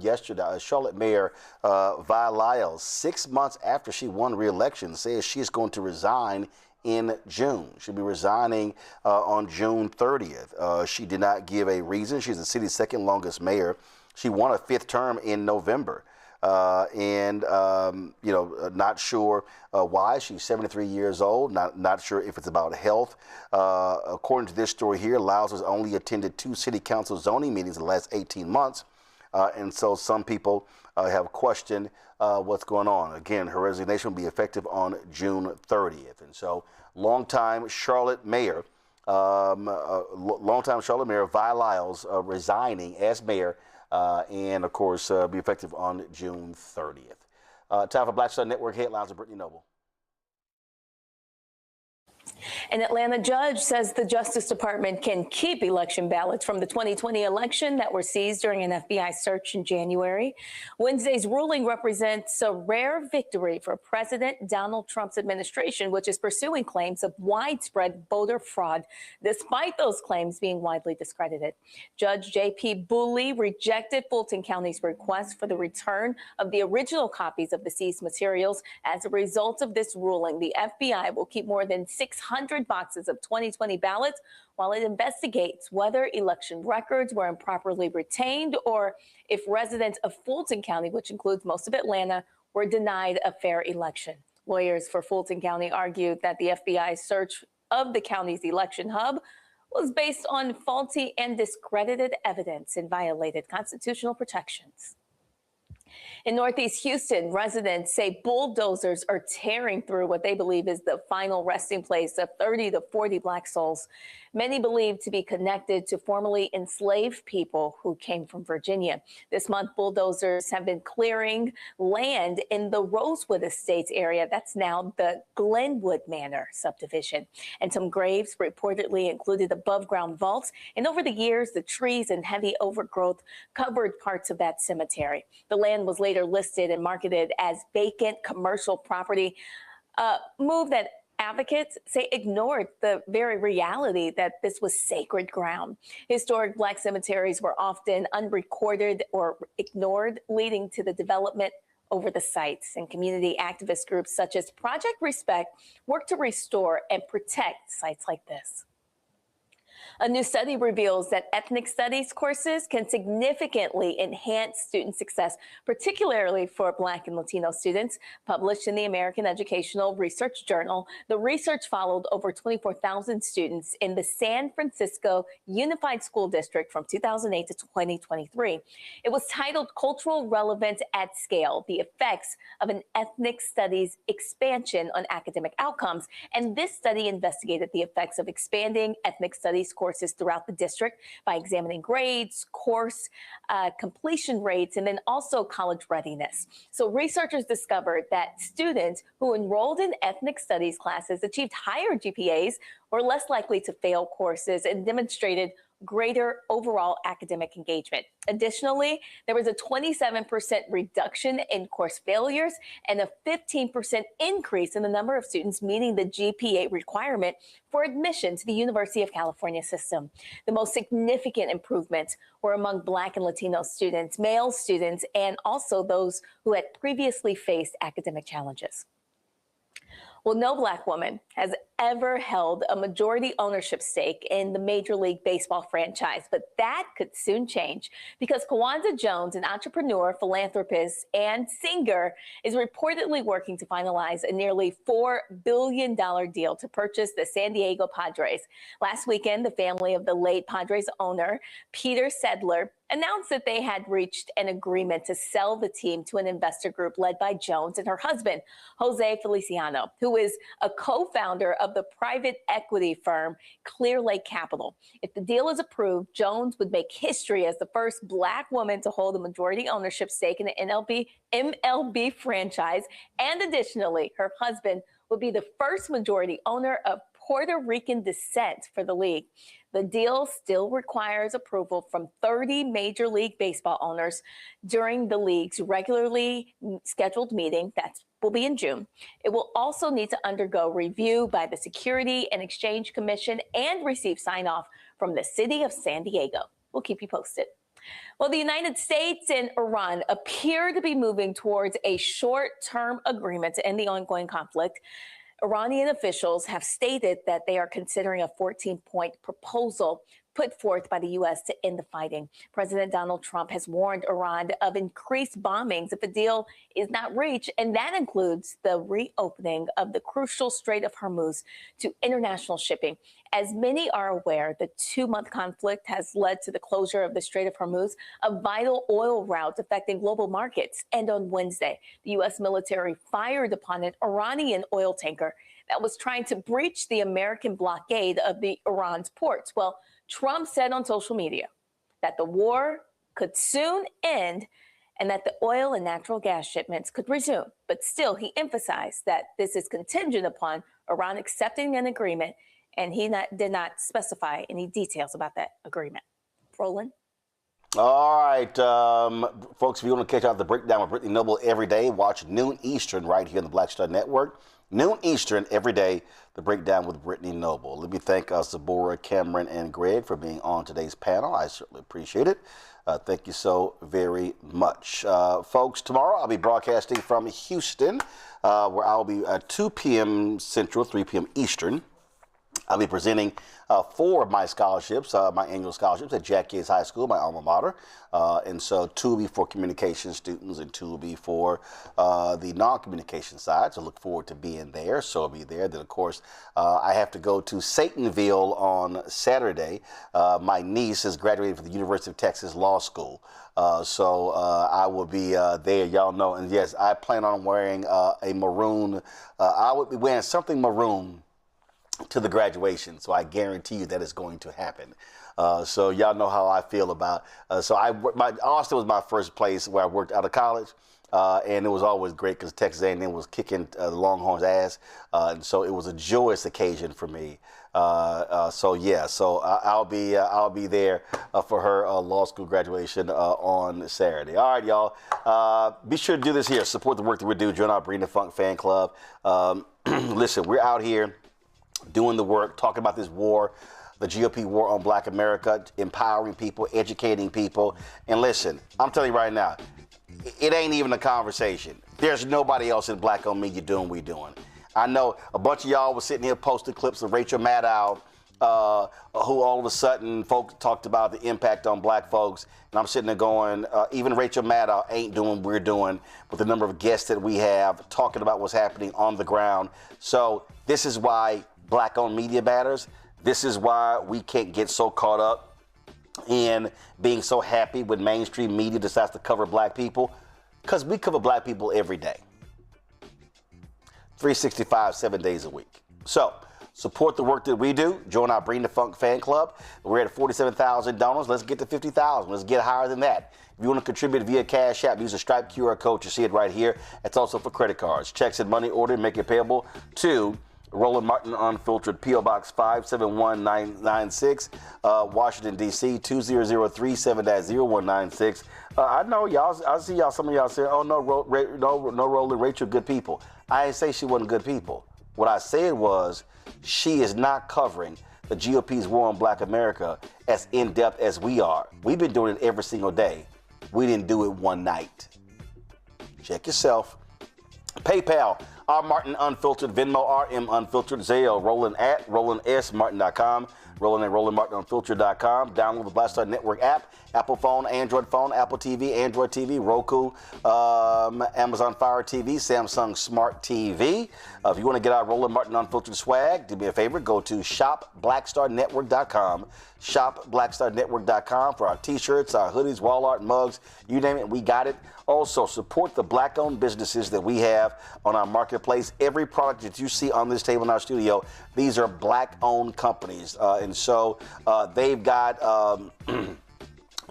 S1: yesterday. Charlotte Mayor Vi Lyles, 6 months after she won re-election, says she's going to resign in June. She'll be resigning on June 30th. She did not give a reason. She's the city's second longest mayor. She won a 5th term in November. Not sure why. She's 73 years old. Not sure if it's about health. According to this story here, Lyles has only attended 2 city council zoning meetings in the last 18 months. And so some people have questioned what's going on. Again, her resignation will be effective on June 30th. And so longtime Charlotte Mayor longtime Charlotte Mayor Vi Lyles resigning as mayor, and of course be effective on June 30th. Time for Black Star Network headlines with Brittany Noble.
S3: An Atlanta judge says the Justice Department can keep election ballots from the 2020 election that were seized during an FBI search in January. Wednesday's ruling represents a rare victory for President Donald Trump's administration, which is pursuing claims of widespread voter fraud, despite those claims being widely discredited. Judge J.P. Booley rejected Fulton County's request for the return of the original copies of the seized materials. As a result of this ruling, the FBI will keep more than 600 boxes of 2020 ballots while it investigates whether election records were improperly retained or if residents of Fulton County, which includes most of Atlanta, were denied a fair election. Lawyers for Fulton County argued that the FBI's search of the county's election hub was based on faulty and discredited evidence and violated constitutional protections. In Northeast Houston, residents say bulldozers are tearing through what they believe is the final resting place of 30 to 40 Black souls, many believed to be connected to formerly enslaved people who came from Virginia. This month, bulldozers have been clearing land in the Rosewood Estates area. That's now the Glenwood Manor subdivision. And some graves reportedly included above-ground vaults. And over the years, the trees and heavy overgrowth covered parts of that cemetery. The land was later listed and marketed as vacant commercial property, a move that advocates say ignored the very reality that this was sacred ground. Historic Black cemeteries were often unrecorded or ignored, leading to the development over the sites. And community activist groups such as Project Respect work to restore and protect sites like this. A new study reveals that ethnic studies courses can significantly enhance student success, particularly for Black and Latino students. Published in the American Educational Research Journal, the research followed over 24,000 students in the San Francisco Unified School District from 2008 to 2023. It was titled Cultural Relevance at Scale, the Effects of an Ethnic Studies Expansion on Academic Outcomes. And this study investigated the effects of expanding ethnic studies courses throughout the district by examining grades, course completion rates, and then also college readiness. So researchers discovered that students who enrolled in ethnic studies classes achieved higher GPAs, were less likely to fail courses, and demonstrated greater overall academic engagement. Additionally, there was a 27% reduction in course failures and a 15% increase in the number of students meeting the GPA requirement for admission to the University of California system. The most significant improvements were among Black and Latino students, male students, and also those who had previously faced academic challenges. Well, no Black woman has ever held a majority ownership stake in the Major League Baseball franchise, but that could soon change because Kwanzaa Jones, an entrepreneur, philanthropist, and singer, is reportedly working to finalize a nearly $4 billion deal to purchase the San Diego Padres. Last weekend, the family of the late Padres owner, Peter Sedler, announced that they had reached an agreement to sell the team to an investor group led by Jones and her husband, Jose Feliciano, who is a co-founder of the private equity firm Clear Lake Capital. If the deal is approved, Jones would make history as the first Black woman to hold a majority ownership stake in the MLB franchise. And additionally, her husband would be the first majority owner of Puerto Rican descent for the league. The deal still requires approval from 30 Major League Baseball owners during the league's regularly scheduled meeting. That will be in June. It will also need to undergo review by the Security and Exchange Commission and receive sign-off from the city of San Diego. We'll keep you posted. Well, the United States and Iran appear to be moving towards a short-term agreement to end the ongoing conflict. Iranian officials have stated that they are considering a 14-point proposal put forth by the U.S. to end the fighting. President Donald Trump has warned Iran of increased bombings if a deal is not reached, and that includes the reopening of the crucial Strait of Hormuz to international shipping. As many are aware, the two-month conflict has led to the closure of the Strait of Hormuz, a vital oil route affecting global markets. And on Wednesday, the U.S. military fired upon an Iranian oil tanker that was trying to breach the American blockade of the Iran's ports. Well, Trump said on social media that the war could soon end and that the oil and natural gas shipments could resume. But still, he emphasized that this is contingent upon Iran accepting an agreement, and he did not specify any details about that agreement. Roland?
S1: All right, folks, if you want to catch out the breakdown with Brittany Noble every day, watch noon Eastern right here on the Black Star Network. Noon Eastern every day, the breakdown with Brittany Noble. Let me thank Sabora, Cameron, and Greg for being on today's panel. I certainly appreciate it. Thank you so very much. Folks, tomorrow I'll be broadcasting from Houston, where I'll be at 2 p.m. Central, 3 p.m. Eastern. I'll be presenting 4 of my scholarships, my annual scholarships at Jack Yates High School, my alma mater. And so 2 will be for communication students and 2 will be for the non-communication side. So look forward to being there. So I'll be there. Then, of course, I have to go to Satanville on Saturday. My niece has graduated from the University of Texas Law School. So I will be there, y'all know. And yes, I plan on wearing a maroon. I would be wearing something maroon to the graduation, so I guarantee you that is going to happen. So y'all know how I feel about. Austin was my first place where I worked out of college, and it was always great because Texas A&M was kicking the Longhorns' ass, and so it was a joyous occasion for me. So I'll be there for her law school graduation on Saturday. All right, y'all. Be sure to do this here. Support the work that we do. Join our Bring the Funk fan club. Listen, we're out here doing the work, talking about this war, the GOP war on Black America, empowering people, educating people. And listen, I'm telling you right now, it ain't even a conversation. There's nobody else in Black-owned media doing what we're doing. I know a bunch of y'all was sitting here posting clips of Rachel Maddow, who all of a sudden folks talked about the impact on Black folks. And I'm sitting there going, even Rachel Maddow ain't doing what we're doing with the number of guests that we have talking about what's happening on the ground. So this is why Black-owned media matters. This is why we can't get so caught up in being so happy when mainstream media decides to cover Black people, because we cover Black people every day. 365, 7 days a week. So support the work that we do. Join our Bring the Funk fan club. We're at $47,000. Let's get to 50,000. Let's get higher than that. If you want to contribute via Cash App, use a Stripe QR code. You see it right here. It's also for credit cards, checks, and money order. Make it payable to Roland Martin Unfiltered, P.O. Box 571996, Washington, D.C. 20037-0196. I know y'all, I see y'all, some of y'all saying, oh, no, Roland, Rachel, good people. I didn't say she wasn't good people. What I said was she is not covering the GOP's war on Black America as in-depth as we are. We've been doing it every single day. We didn't do it one night. Check yourself. PayPal, R Martin Unfiltered, Venmo, RM Unfiltered, Zelle, Roland at RolandSMartin.com, Roland at RolandMartinUnfiltered.com. Download the Black Star Network app, Apple phone, Android phone, Apple TV, Android TV, Roku, Amazon Fire TV, Samsung Smart TV. If you want to get our Roland Martin Unfiltered swag, do me a favor, go to shopblackstarnetwork.com, shopblackstarnetwork.com for our t-shirts, our hoodies, wall art, mugs, you name it, we got it. Also, support the Black-owned businesses that we have on our marketplace. Every product that you see on this table in our studio, these are Black-owned companies. And so they've got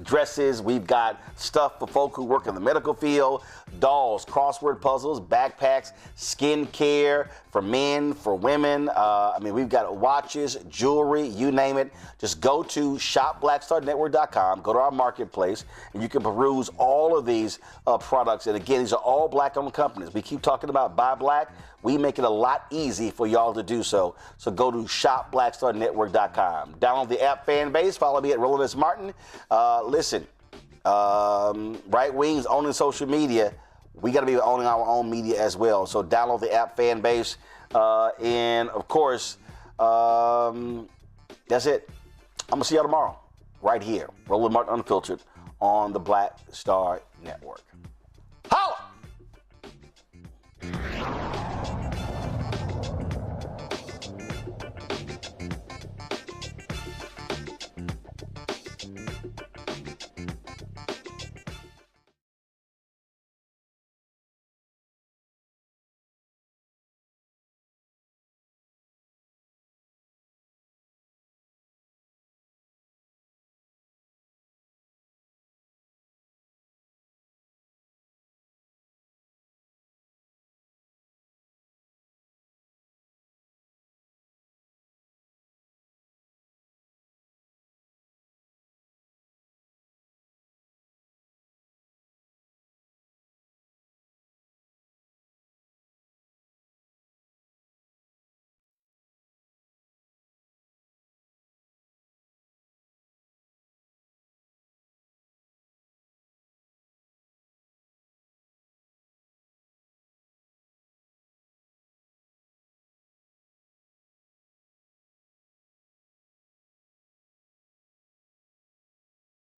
S1: dresses, we've got stuff for folk who work in the medical field, dolls, crossword puzzles, backpacks, skin care for men, for women. We've got watches, jewelry, you name it. Just go to shopblackstarnetwork.com, go to our marketplace, and you can peruse all of these products. And again, these are all Black-owned companies. We keep talking about Buy Black. We make it a lot easy for y'all to do so. So go to shopblackstarnetwork.com. Download the app fan base. Follow me at Roland S. Martin. Listen, right wings owning social media. We got to be owning our own media as well. So download the app fan base. And of course, that's it. I'm going to see y'all tomorrow right here. Roland Martin Unfiltered on the Black Star Network.